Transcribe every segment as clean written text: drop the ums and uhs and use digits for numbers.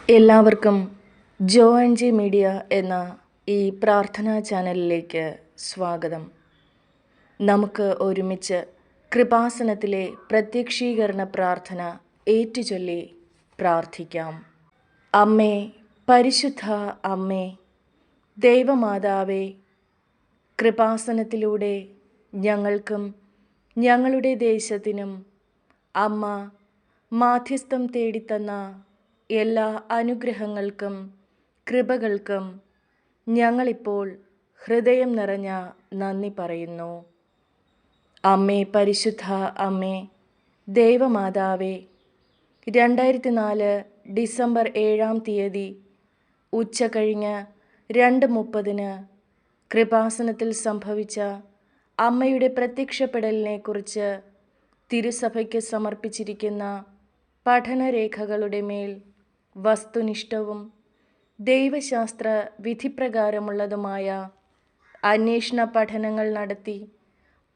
എല്ലാവർക്കും ജോ and G media എന്ന ഈ പ്രാർത്ഥനാ ചാനലിലേക്ക് സ്വാഗതം. നമുക്ക് ഒരുമിച്ച് കൃപാസനത്തിലെ പ്രത്യക്ഷീകരണ പ്രാർത്ഥന ഏറ്റുചൊല്ലി പ്രാർത്ഥിക്കാം. അമ്മേ, പരിശുദ്ധ അമ്മേ, ദൈവമാതാവേ, കൃപാസനത്തിലൂടെ ഞങ്ങൾക്കും ഞങ്ങളുടെ ദേശത്തിനും അമ്മ മാധ്യസ്ഥം തേടിത്തന്ന എല്ലാ അനുഗ്രഹങ്ങൾക്കും കൃപകൾക്കും ഞങ്ങളിപ്പോൾ ഹൃദയം നിറഞ്ഞ നന്ദി പറയുന്നു. അമ്മേ, പരിശുദ്ധ അമ്മേ, ദൈവമാതാവേ, 2004 ഡിസംബർ 7 ഉച്ച കഴിഞ്ഞ് 2:30 കൃപാസനത്തിൽ സംഭവിച്ച അമ്മയുടെ പ്രത്യക്ഷപ്പെടലിനെക്കുറിച്ച് തിരുസഭയ്ക്ക് സമർപ്പിച്ചിരിക്കുന്ന പഠനരേഖകളുടെ മേൽ വസ്തുനിഷ്ഠവും ദൈവശാസ്ത്ര വിധിപ്രകാരമുള്ളതുമായ അന്വേഷണ പഠനങ്ങൾ നടത്തി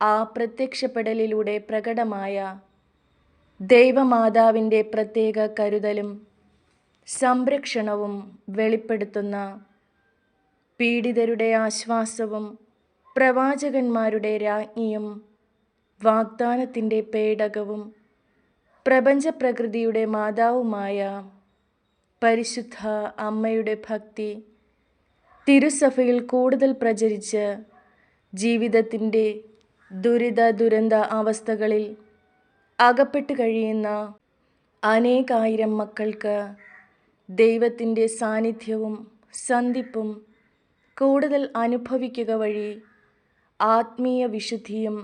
ആ പ്രത്യക്ഷപ്പെടലിലൂടെ പ്രകടമായ ദൈവമാതാവിൻ്റെ പ്രത്യേക കരുതലും സംരക്ഷണവും വെളിപ്പെടുത്തുന്ന പീഡിതരുടെ ആശ്വാസവും പ്രവാചകന്മാരുടെ രാജ്ഞിയും വാഗ്ദാനത്തിൻ്റെ പേടകവും പ്രപഞ്ചപ്രകൃതിയുടെ മാതാവുമായ പരിശുദ്ധ അമ്മയുടെ ഭക്തി തിരുസഭയിൽ കൂടുതൽ പ്രചരിച്ച് ജീവിതത്തിൻ്റെ ദുരിത അവസ്ഥകളിൽ അകപ്പെട്ട് കഴിയുന്ന അനേകായിരം മക്കൾക്ക് ദൈവത്തിൻ്റെ സാന്നിധ്യവും സന്ധിപ്പും കൂടുതൽ അനുഭവിക്കുക വഴി ആത്മീയ വിശുദ്ധിയും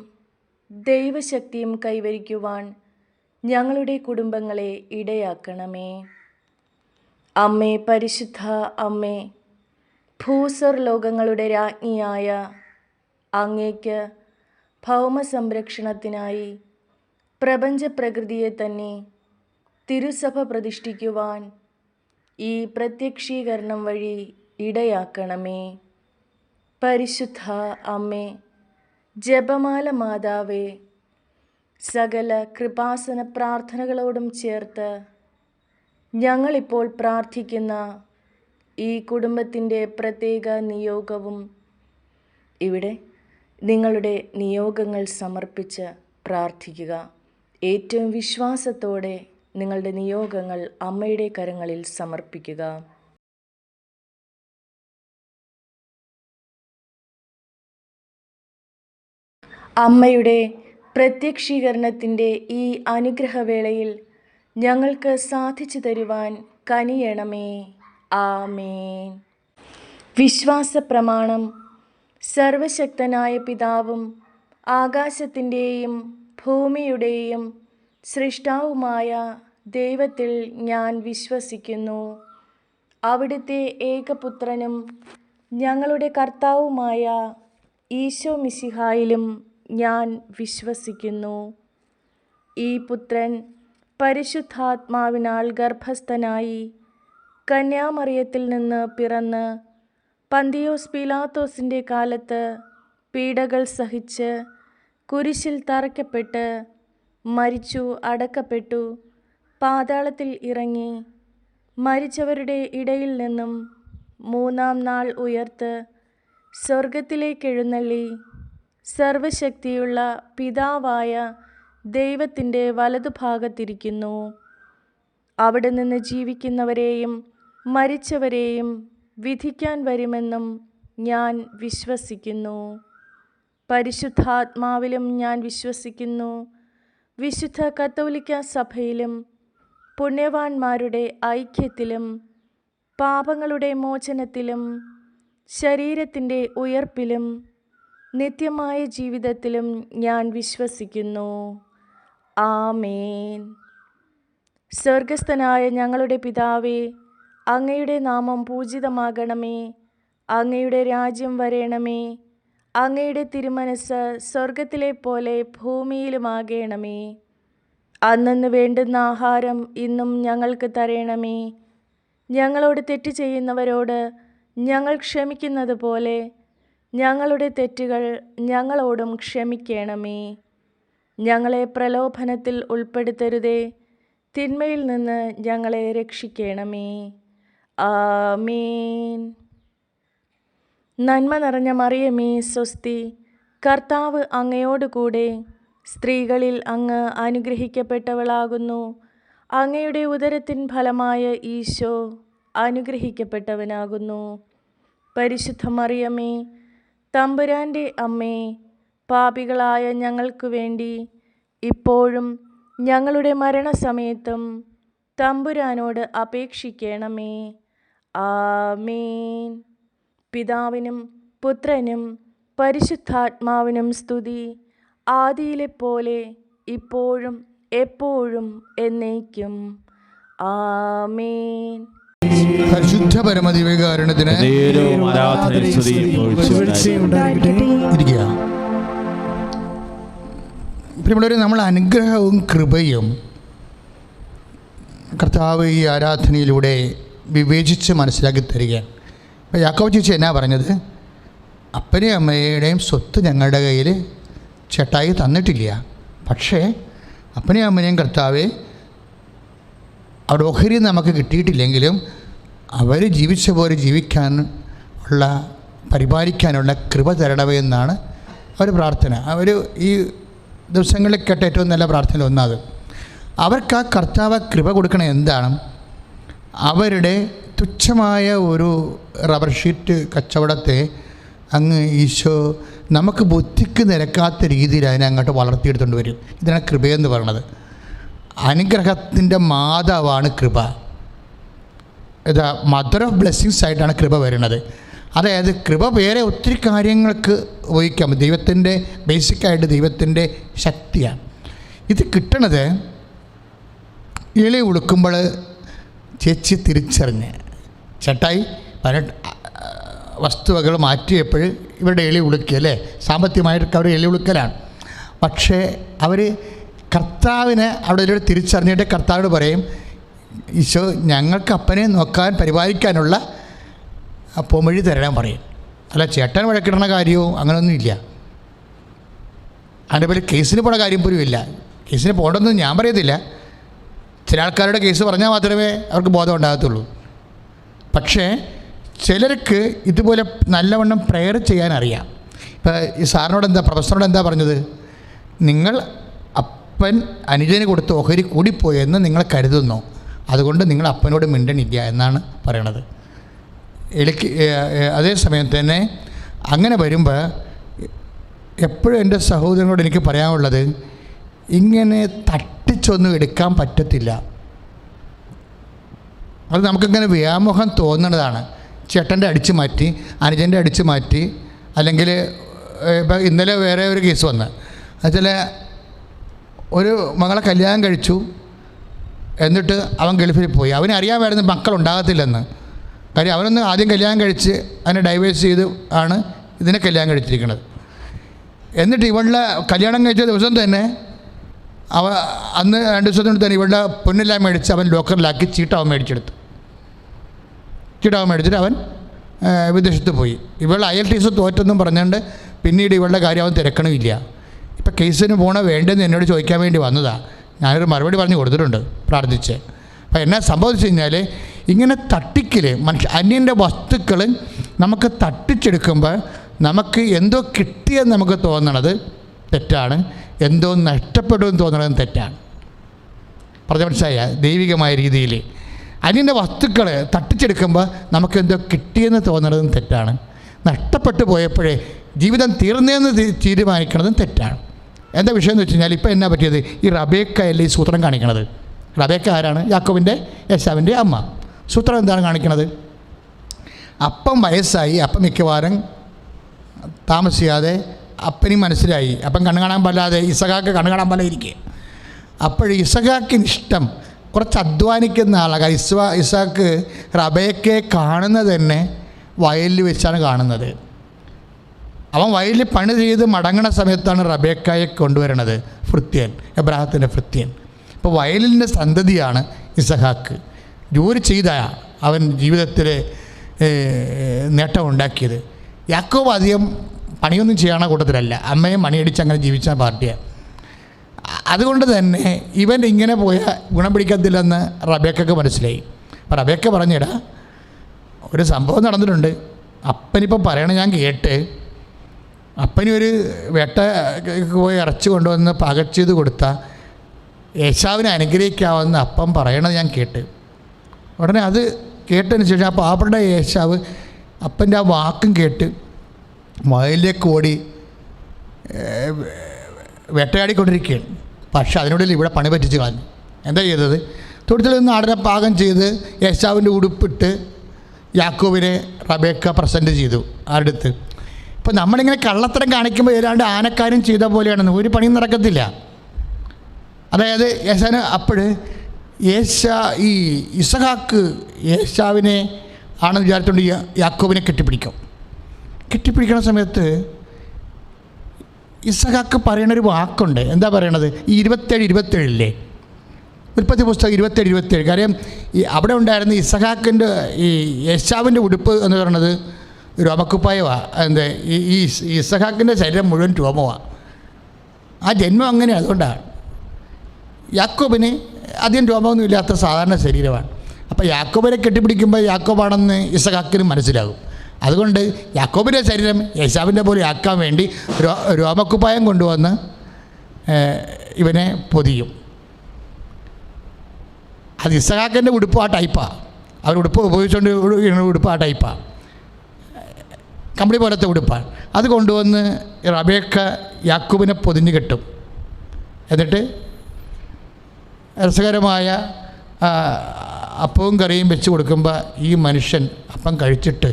ദൈവശക്തിയും കൈവരിക്കുവാൻ ഞങ്ങളുടെ കുടുംബങ്ങളെ ഇടയാക്കണമേ. അമ്മേ, പരിശുദ്ധ അമ്മേ, ഭൂസ്വർ ലോകങ്ങളുടെ രാജ്ഞിയായ അങ്ങേക്ക് ഭൗമസംരക്ഷണത്തിനായി പ്രപഞ്ചപ്രകൃതിയെ തന്നെ തിരുസഭ പ്രതിഷ്ഠിക്കുവാൻ ഈ പ്രത്യക്ഷീകരണം വഴി ഇടയാക്കണമേ. പരിശുദ്ധ അമ്മേ, ജപമാല മാതാവേ, സകല കൃപാസന പ്രാർത്ഥനകളോടും ചേർത്ത് ഞങ്ങളിപ്പോൾ പ്രാർത്ഥിക്കുന്ന ഈ കുടുംബത്തിൻ്റെ പ്രത്യേക നിയോഗവും ഇവിടെ നിങ്ങളുടെ നിയോഗങ്ങൾ സമർപ്പിച്ച് പ്രാർത്ഥിക്കുക. ഏറ്റവും വിശ്വാസത്തോടെ നിങ്ങളുടെ നിയോഗങ്ങൾ അമ്മയുടെ കരങ്ങളിൽ സമർപ്പിക്കുക. അമ്മയുടെ പ്രത്യക്ഷീകരണത്തിൻ്റെ ഈ അനുഗ്രഹവേളയിൽ ഞങ്ങൾക്ക് സാധിച്ചു തരുവാൻ കനിയണമേ. ആമേൻ. വിശ്വാസ പ്രമാണം. സർവശക്തനായ പിതാവും ആകാശത്തിൻ്റെയും ഭൂമിയുടെയും സൃഷ്ടാവുമായ ദൈവത്തിൽ ഞാൻ വിശ്വസിക്കുന്നു. അവിടുത്തെ ഏകപുത്രനും ഞങ്ങളുടെ കർത്താവുമായ ഈശോ മിശിഹായിലും ഞാൻ വിശ്വസിക്കുന്നു. ഈ പുത്രൻ പരിശുദ്ധാത്മാവിനാൽ ഗർഭസ്ഥനായി കന്യാമറിയത്തിൽ നിന്ന് പിറന്ന് പന്തിയോസ് പീലാത്തോസിൻ്റെ കാലത്ത് പീഡകൾ സഹിച്ച് കുരിശിൽ തറയ്ക്കപ്പെട്ട് മരിച്ചു, അടക്കപ്പെട്ടു, പാതാളത്തിൽ ഇറങ്ങി, മരിച്ചവരുടെ ഇടയിൽ നിന്നും 3-ാം നാൾ ഉയർത്ത് സ്വർഗത്തിലേക്കെഴുന്നള്ളി സർവശക്തിയുള്ള പിതാവായ ദൈവത്തിൻ്റെ വലതുഭാഗത്തിരിക്കുന്നു. അവിടെ നിന്ന് ജീവിക്കുന്നവരെയും മരിച്ചവരെയും വിധിക്കാൻ വരുമെന്നും ഞാൻ വിശ്വസിക്കുന്നു. പരിശുദ്ധാത്മാവിലും ഞാൻ വിശ്വസിക്കുന്നു. വിശുദ്ധ കത്തോലിക്ക സഭയിലും പുണ്യവാന്മാരുടെ ഐക്യത്തിലും പാപങ്ങളുടെ മോചനത്തിലും ശരീരത്തിൻ്റെ ഉയർപ്പിലും നിത്യമായ ജീവിതത്തിലും ഞാൻ വിശ്വസിക്കുന്നു. ആമേൻ. സ്വർഗസ്ഥനായ ഞങ്ങളുടെ പിതാവേ, അങ്ങയുടെ നാമം പൂജിതമാകണമേ. അങ്ങയുടെ രാജ്യം വരേണമേ. അങ്ങയുടെ തിരുമനസ് സ്വർഗത്തിലെ പോലെ ഭൂമിയിലുമാകണമേ. അന്നന്ന് വേണ്ടുന്ന ആഹാരം ഇന്നും ഞങ്ങൾക്ക് തരണമേ. ഞങ്ങളോട് തെറ്റ് ചെയ്യുന്നവരോട് ഞങ്ങൾ ക്ഷമിക്കുന്നത് പോലെ ഞങ്ങളുടെ തെറ്റുകൾ ഞങ്ങളോടും ക്ഷമിക്കണമേ. ഞങ്ങളെ പ്രലോഭനത്തിൽ ഉൾപ്പെടുത്തരുതേ, തിന്മയിൽ നിന്ന് ഞങ്ങളെ രക്ഷിക്കണമേ. ആമേൻ. നന്മ നിറഞ്ഞ മറിയമേ സ്വസ്തി, കർത്താവ് അങ്ങയോടുകൂടെ സ്ത്രീകളിൽ അങ്ങ് അനുഗ്രഹിക്കപ്പെട്ടവളാകുന്നു. അങ്ങയുടെ ഉദരത്തിൻ ഫലമായ ഈശോ അനുഗ്രഹിക്കപ്പെട്ടവനാകുന്നു. പരിശുദ്ധ മറിയമേ, തമ്പുരാൻ്റെ അമ്മേ, പാപികളായ ഞങ്ങൾക്ക് വേണ്ടി ഇപ്പോഴും ഞങ്ങളുടെ മരണസമയത്തും തമ്പുരാനോട് അപേക്ഷിക്കണമേ. ആമേൻ. പിതാവിനും പുത്രനും പരിശുദ്ധാത്മാവിനും സ്തുതി, ആദിയിലെ പോലെ ഇപ്പോഴും എപ്പോഴും എന്നേക്കും. ആമേൻ. പരിശുദ്ധ പരമദിവ്യകാരുണ്യത്തിന് ഇരിക്കുക. പ്രിയമുള്ളവരെ, നമ്മൾ അനുഗ്രഹവും കൃപയും കർത്താവ് ഈ ആരാധനയിലൂടെ വിവേചിച്ച് മനസ്സിലാക്കി തരികയാണ്. ഇപ്പോൾ യാക്കോബ് ചേച്ചി എന്നാ പറഞ്ഞത്? അപ്പനെയും അമ്മയുടെയും സ്വത്ത് ഞങ്ങളുടെ കയ്യിൽ ചേട്ടായി തന്നിട്ടില്ല, പക്ഷേ അപ്പനെയും അമ്മനെയും കർത്താവ് അവിടെ ഓഹരി നമുക്ക് കിട്ടിയിട്ടില്ലെങ്കിലും അവർ ജീവിച്ച പോലെ ജീവിക്കാൻ ഉള്ള പരിപാലിക്കാനുള്ള കൃപ തരണമേ എന്നാണ് അവർ പ്രാർത്ഥന. അവർ ഈ ദിവസങ്ങളിൽ കേട്ട ഏറ്റവും നല്ല പ്രാർത്ഥന ഒന്നാത്. അവർക്ക് ആ കർത്താവ് കൃപ കൊടുക്കണ എന്താണ്? അവരുടെ തുച്ഛമായ ഒരു റബ്ബർ ഷീറ്റ് കച്ചവടത്തെ അങ്ങ് ഈശോ നമുക്ക് ബുദ്ധിക്ക് നിരക്കാത്ത രീതിയിൽ അതിനെ അങ്ങോട്ട് വളർത്തിയെടുത്തുകൊണ്ട് വരും. ഇതിനാണ് കൃപയെന്ന് പറയുന്നത്. അനുഗ്രഹത്തിൻ്റെ മാതാവാണ് കൃപ. ഇതാ മദർ ഓഫ് ബ്ലെസ്സിങ്സ് ആയിട്ടാണ് കൃപ വരുന്നത്. അതായത് കൃപ വേറെ ഒത്തിരി കാര്യങ്ങൾക്ക് ഉപയോഗിക്കാം. ദൈവത്തിൻ്റെ ബേസിക്കായിട്ട് ദൈവത്തിൻ്റെ ശക്തിയാണ്. ഇത് കിട്ടണത് ഇളി ഉടുക്കുമ്പോൾ ചേച്ചി തിരിച്ചറിഞ്ഞ് ചേട്ടായി 18 വസ്തുവകൾ മാറ്റിയപ്പോൾ ഇവരുടെ എളി ഉളുക്കിയല്ലേ, സാമ്പത്തികമായിട്ട് അവർ എളി ഉളുക്കലാണ്. പക്ഷേ അവർ കർത്താവിനെ അവിടെ ഒരു തിരിച്ചറിഞ്ഞിട്ട് കർത്താവിനോട് പറയും, ഈശോ ഞങ്ങൾക്ക് അപ്പനെ നോക്കാൻ പരിപാലിക്കാനുള്ള പൊമഴി തരണം പറയും. അല്ല ചേട്ടൻ വഴക്കിടണ കാര്യവും അങ്ങനെയൊന്നുമില്ല. അതിൻ്റെ പേര് കേസിന് പോണ കാര്യം പോലും ഇല്ല. കേസിന് പോകണമെന്ന് ഞാൻ പറയത്തില്ല. ചില ആൾക്കാരുടെ കേസ് പറഞ്ഞാൽ മാത്രമേ അവർക്ക് ബോധം ഉണ്ടാകത്തുള്ളൂ. പക്ഷേ ചിലർക്ക് ഇതുപോലെ നല്ലവണ്ണം പ്രെയർ ചെയ്യാൻ അറിയാം. ഇപ്പോൾ ഈ പ്രൊഫസറോട് എന്താ പറഞ്ഞത്? നിങ്ങൾ അപ്പൻ അനുജന് കൊടുത്ത ഓഹരി കൂടിപ്പോയെന്ന് നിങ്ങൾ കരുതുന്നു, അതുകൊണ്ട് നിങ്ങൾ അപ്പനോട് മിണ്ടണില്ല എന്നാണ് പറയണത്. അതേസമയം തന്നെ അങ്ങനെ വരുമ്പോൾ എപ്പോഴും എൻ്റെ സഹോദരനോട് എനിക്ക് പറയാനുള്ളത്, ഇങ്ങനെ തട്ടിച്ചൊന്നും എടുക്കാൻ പറ്റത്തില്ല. അത് നമുക്കിങ്ങനെ വ്യാമോഹം തോന്നുന്നതാണ്. ചേട്ടൻ്റെ അടിച്ചു മാറ്റി, അനുജൻ്റെ അടിച്ചു മാറ്റി, അല്ലെങ്കിൽ ഇപ്പം ഇന്നലെ വേറെ ഒരു കേസ് വന്ന് എന്നുവെച്ചാൽ ഒരു മകളെ കല്യാണം കഴിച്ചു, എന്നിട്ട് അവൻ ഗൾഫിൽ പോയി. അവനറിയാമായിരുന്നു മക്കളുണ്ടാകത്തില്ലെന്ന്. കാര്യം അവനൊന്ന് ആദ്യം കല്യാണം കഴിച്ച് അതിനെ ഡൈവേഴ്സ് ചെയ്ത് ആണ് ഇതിനെ കല്യാണം കഴിച്ചിരിക്കുന്നത്. എന്നിട്ട് ഇവളുടെ കല്യാണം കഴിച്ച ദിവസം തന്നെ അന്ന് 2 ദിവസത്തിനുള്ളിൽ തന്നെ ഇവളുടെ പൊന്നെല്ലാം മേടിച്ച് അവൻ ലോക്കറിലാക്കി ചീട്ടാവൻ മേടിച്ചെടുത്തു. ചീട്ടാവൻ മേടിച്ചിട്ട് അവൻ വിദേശത്ത് പോയി. ഇവൾ IELTS തോറ്റെന്നും പറഞ്ഞുകൊണ്ട് പിന്നീട് ഇവളുടെ കാര്യം അവൻ തിരക്കണമില്ല. ഇപ്പം കേസിന് പോകണോ വേണ്ടെന്ന് എന്നോട് ചോദിക്കാൻ വേണ്ടി വന്നതാണ്. ഞാനൊരു മറുപടി പറഞ്ഞു കൊടുത്തിട്ടുണ്ട് പ്രാർത്ഥിച്ച്. അപ്പം എന്നാ സംഭവിച്ചു കഴിഞ്ഞാൽ, ഇങ്ങനെ തട്ടിക്കൽ അന്യൻ്റെ വസ്തുക്കൾ നമുക്ക് തട്ടിച്ചെടുക്കുമ്പോൾ നമുക്ക് എന്തോ കിട്ടിയെന്ന് നമുക്ക് തോന്നണത് തെറ്റാണ്, എന്തോ നഷ്ടപ്പെടുമെന്ന് തോന്നണതും തെറ്റാണ്. പറഞ്ഞ മനസ്സിലായ? ദൈവികമായ രീതിയിൽ അന്യൻ്റെ വസ്തുക്കൾ തട്ടിച്ചെടുക്കുമ്പോൾ നമുക്കെന്തോ കിട്ടിയെന്ന് തോന്നണതും തെറ്റാണ്. നഷ്ടപ്പെട്ടു പോയപ്പോഴേ ജീവിതം തീർന്നതെന്ന് തീരുമാനിക്കുന്നതും തെറ്റാണ്. എന്താ വിഷയം എന്ന് വെച്ച് കഴിഞ്ഞാൽ, ഇപ്പോൾ എന്നാ പറ്റിയത്? ഈ റബേക്കയല്ലേ ഈ സൂത്രം കാണിക്കണത്. റബേക്ക ആരാണ്? യാക്കോബിൻ്റെ ഏശാവിൻ്റെ അമ്മ. സൂത്രം എന്താണ് കാണിക്കണത്? അപ്പം വയസ്സായി, അപ്പം മിക്കവാറും താമസിയാതെ അപ്പനും മനസ്സിലായി, അപ്പം കണ്ണു കാണാൻ പാടില്ലാതെ ഇസഹാക്ക് കണ്ണു കാണാൻ പാടില്ല ഇരിക്കുക. അപ്പോൾ ഇസഹാക്കിന് ഇഷ്ടം കുറച്ച് അധ്വാനിക്കുന്ന ആളാണ്. ഇസഹാക്ക് റബേക്കയെ കാണുന്നത് തന്നെ വയലിൽ വെച്ചാണ് കാണുന്നത്. അവൻ വയലിൽ പണി ചെയ്ത് മടങ്ങണ സമയത്താണ് റബേക്കയെ കൊണ്ടുവരണത്. ഭൃത്യൻ, എബ്രാഹത്തിൻ്റെ ഭൃത്യൻ. ഇപ്പോൾ വയലിൻ്റെ സന്തതിയാണ് ഇസഹാക്ക്. ജോലി ചെയ്ത അവൻ ജീവിതത്തിൽ നേട്ടമുണ്ടാക്കിയത്. യാക്കോബ് അധികം പണിയൊന്നും ചെയ്യണ കൂട്ടത്തിലല്ല, അമ്മയെ മണിയടിച്ച് അങ്ങനെ ജീവിച്ച പാർട്ടിയാണ്. അതുകൊണ്ട് തന്നെ ഇവൻ ഇങ്ങനെ പോയാൽ ഗുണം പിടിക്കത്തില്ലെന്ന് റബേക്കയ്ക്ക് മനസ്സിലായി. അപ്പോൾ റബേക്ക പറഞ്ഞിടാ, ഒരു സംഭവം നടന്നിട്ടുണ്ട്. അപ്പനിപ്പോൾ പറയണ ഞാൻ കേട്ട്, അപ്പന് ഒരു വേട്ട പോയി ഇറച്ചി കൊണ്ടുവന്ന് പാകം ചെയ്ത് കൊടുത്ത യേശാവിനെ അനുഗ്രഹിക്കാമെന്ന് അപ്പം പറയണത് ഞാൻ കേട്ട്. ഉടനെ അത് കേട്ടതിന് ശേഷം ആ പാവപ്പെട്ട യേശാവ് അപ്പൻ്റെ ആ വാക്കും കേട്ട് വയലിലേക്ക് ഓടി വേട്ടയാടിക്കൊണ്ടിരിക്കുകയാണ്. പക്ഷെ അതിനുള്ളിൽ ഇവിടെ പണി പറ്റിച്ച് കളഞ്ഞു. എന്താ ചെയ്തത്? തൊഴുത്തിൽ നിന്ന് ആടിനെ പാകം ചെയ്ത് യേശാവിൻ്റെ ഉടുപ്പിട്ട് യാക്കോബിനെ റബേക്ക പ്രസൻറ്റ് ചെയ്തു ആരുടെ അടുത്ത്. ഇപ്പോൾ നമ്മളിങ്ങനെ കള്ളത്തരം കാണിക്കുമ്പോൾ ഏതാണ്ട് ആനക്കാരും ചെയ്ത പോലെയാണെന്ന്, ഒരു പണിയും നടക്കത്തില്ല. അതായത് യേശാന് അപ്പോൾ ഈ ഇസഹാക്ക് യേശാവിനെ ആണെന്ന് വിചാരിച്ചുകൊണ്ട് യാക്കോബിനെ കെട്ടിപ്പിടിക്കുന്ന സമയത്ത് ഇസഹാക്ക് പറയണൊരു വാക്കുണ്ട്. എന്താ പറയണത്? ഈ 27 ഉൽപ്പത്തി പുസ്തകം 27. കാര്യം ഈ അവിടെ ഉണ്ടായിരുന്ന ഇസഹാക്കിൻ്റെ ഈ യേശാവിൻ്റെ ഉടുപ്പ് എന്ന് പറയുന്നത് രോമക്കുപ്പായമാണ്. എന്താ ഈ ഇസഹാക്കിൻ്റെ ശരീരം മുഴുവൻ രോമമാണ്. ആ ജന്മം അങ്ങനെയാണ്. അതുകൊണ്ടാണ് യാക്കോബിന് അധികം രോമമൊന്നും ഇല്ലാത്ത സാധാരണ ശരീരമാണ്. അപ്പോൾ യാക്കോബിനെ കെട്ടിപ്പിടിക്കുമ്പോൾ യാക്കോബാണെന്ന് ഇസഹാക്കിന് മനസ്സിലാകും. അതുകൊണ്ട് യാക്കോബിൻ്റെ ശരീരം യേശാവിൻ്റെ പോലെ ആക്കാൻ വേണ്ടി രോമക്കുപ്പായം കൊണ്ടുവന്ന് ഇവനെ പൊതിയും. അത് ഇസഹാക്കിൻ്റെ ഉടുപ്പ് ആ ടൈപ്പാണ്. അവർ ഉടുപ്പ് ഉപയോഗിച്ചുകൊണ്ട് ഉടുപ്പ് ആ ടൈപ്പാണ്, കമ്പിളി പോലത്തെ ഉടുപ്പാണ്. അത് കൊണ്ടുവന്ന് റബേക്ക യാക്കോബിനെ പൊതിഞ്ഞ് കെട്ടും. എന്നിട്ട് രസകരമായ അപ്പവും കറിയും വെച്ച് കൊടുക്കുമ്പോൾ ഈ മനുഷ്യൻ അപ്പം കഴിച്ചിട്ട്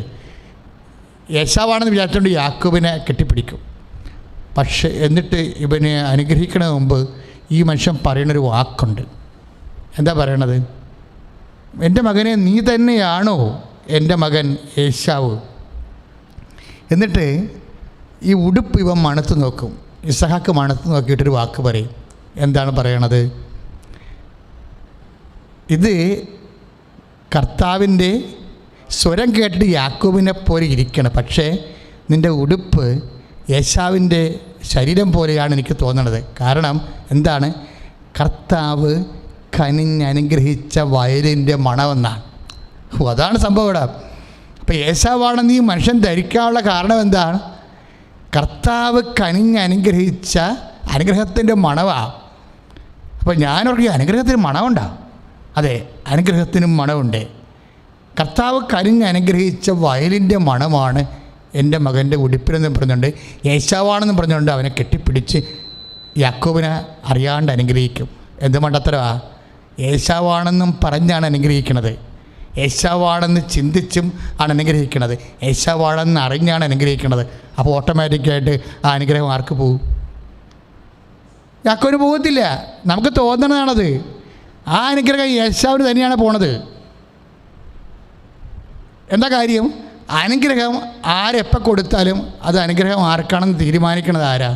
യേശാവാണെന്ന് വിചാരിച്ചുകൊണ്ട് യാക്കോബിനെ കെട്ടിപ്പിടിക്കും. പക്ഷേ എന്നിട്ട് ഇവനെ അനുഗ്രഹിക്കണ മുമ്പ് ഈ മനുഷ്യൻ പറയുന്നൊരു വാക്കുണ്ട്. എന്താ പറയണത്? എൻ്റെ മകനെ, നീ തന്നെയാണോ എൻ്റെ മകൻ യേശാവ്? എന്നിട്ട് ഈ ഉടുപ്പ് ഇവൻ മണത്ത് നോക്കും. ഇസഹാക്ക് മണത്ത് നോക്കിയിട്ടൊരു വാക്ക് പറയും. എന്താണ് പറയണത്? ഇത് കർത്താവിൻ്റെ സ്വരം കേട്ടിട്ട് യാക്കോബിനെ പോലെ ഇരിക്കണം, പക്ഷേ നിൻ്റെ ഉടുപ്പ് യേശാവിൻ്റെ ശരീരം പോലെയാണ് എനിക്ക് തോന്നണത്. കാരണം എന്താണ്? കർത്താവ് കനിഞ്ഞനുഗ്രഹിച്ച വയലിൻ്റെ മണമെന്നാണ്. അതാണ് സംഭവം ഇവിടെ. അപ്പോൾ യേശാവാണെന്ന് ഈ മനുഷ്യൻ ധരിക്കാനുള്ള കാരണം എന്താണ്? കർത്താവ് കനിഞ്ഞനുഗ്രഹിച്ച അനുഗ്രഹത്തിൻ്റെ മണമാണ്. അപ്പോൾ ഞാനോർക്കും അനുഗ്രഹത്തിന് മണമുണ്ടോ? അതെ, അനുഗ്രഹത്തിനും മണമുണ്ട്. കർത്താവ് കനിഞ്ഞനുഗ്രഹിച്ച വയലിൻ്റെ മണമാണ് എൻ്റെ മകൻ്റെ ഉടുപ്പിനെന്ന് പറഞ്ഞുകൊണ്ട് യേശാവാണെന്ന് പറഞ്ഞുകൊണ്ട് അവനെ കെട്ടിപ്പിടിച്ച് യാക്കോബിനെ അറിയാണ്ട് അനുഗ്രഹിക്കും. എന്ത് മണ്ടത്തരമാണ്! യേശാവാണെന്നും പറഞ്ഞാണ് അനുഗ്രഹിക്കുന്നത്. യേശാവാണെന്ന് ചിന്തിച്ചും ആണ് അനുഗ്രഹിക്കുന്നത്. യേശാവാണെന്ന് അറിഞ്ഞാണ് അനുഗ്രഹിക്കുന്നത്. അപ്പോൾ ഓട്ടോമാറ്റിക്കായിട്ട് ആ അനുഗ്രഹം ആർക്ക് പോകും? യാക്കോബിന് പോകത്തില്ല. നമുക്ക് തോന്നണതാണത്. ആ അനുഗ്രഹം യേശാവിന് തന്നെയാണ് പോണത്. എന്താ കാര്യം? അനുഗ്രഹം ആരെപ്പോൾ കൊടുത്താലും അത് അനുഗ്രഹം ആർക്കാണെന്ന് തീരുമാനിക്കണത് ആരാ?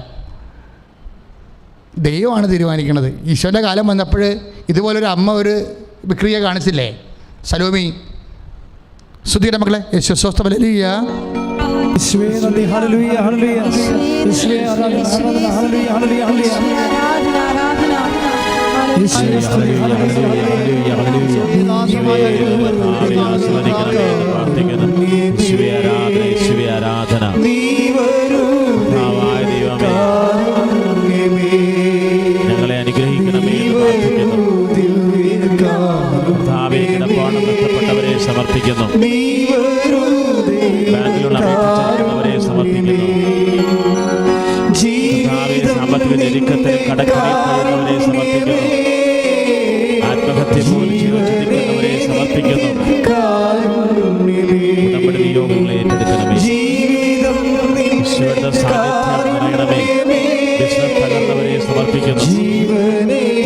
ദൈവമാണ് തീരുമാനിക്കുന്നത്. ഈശോൻ്റെ കാലം വന്നപ്പോൾ ഇതുപോലൊരു അമ്മ ഒരു വിക്രിയ കാണിച്ചില്ലേ? സലോമി. സ്തുതിയുടെ മക്കളെ യേശുസ്വസ്ഥ ഹല്ലേലൂയ. ഞങ്ങളെ അനുഗ്രഹിക്കണമേ. നഷ്ടപ്പെട്ടവരെ സമർപ്പിക്കുന്നു. ബാങ്കിലുള്ള അപേക്ഷിച്ചിരിക്കുന്നവരെ സമർപ്പിക്കുന്നു. സാമ്പത്തിക ഞെരുക്കത്തിലും കടക്കണിക്കുന്നവരെ സമർപ്പിക്കുന്നു. ആത്മഹത്യ പോലും ജീവൻ ചിന്തിക്കുന്നവരെ സമർപ്പിക്കുന്നു. ഉടമ്പടി നിയോഗങ്ങളെ ഏറ്റെടുക്കണമേ. ഈശോയുടെ സാന്നിധ്യം നിറയണമേ. ബിസിനസ് തകർന്നവരെ സമർപ്പിക്കുന്നു.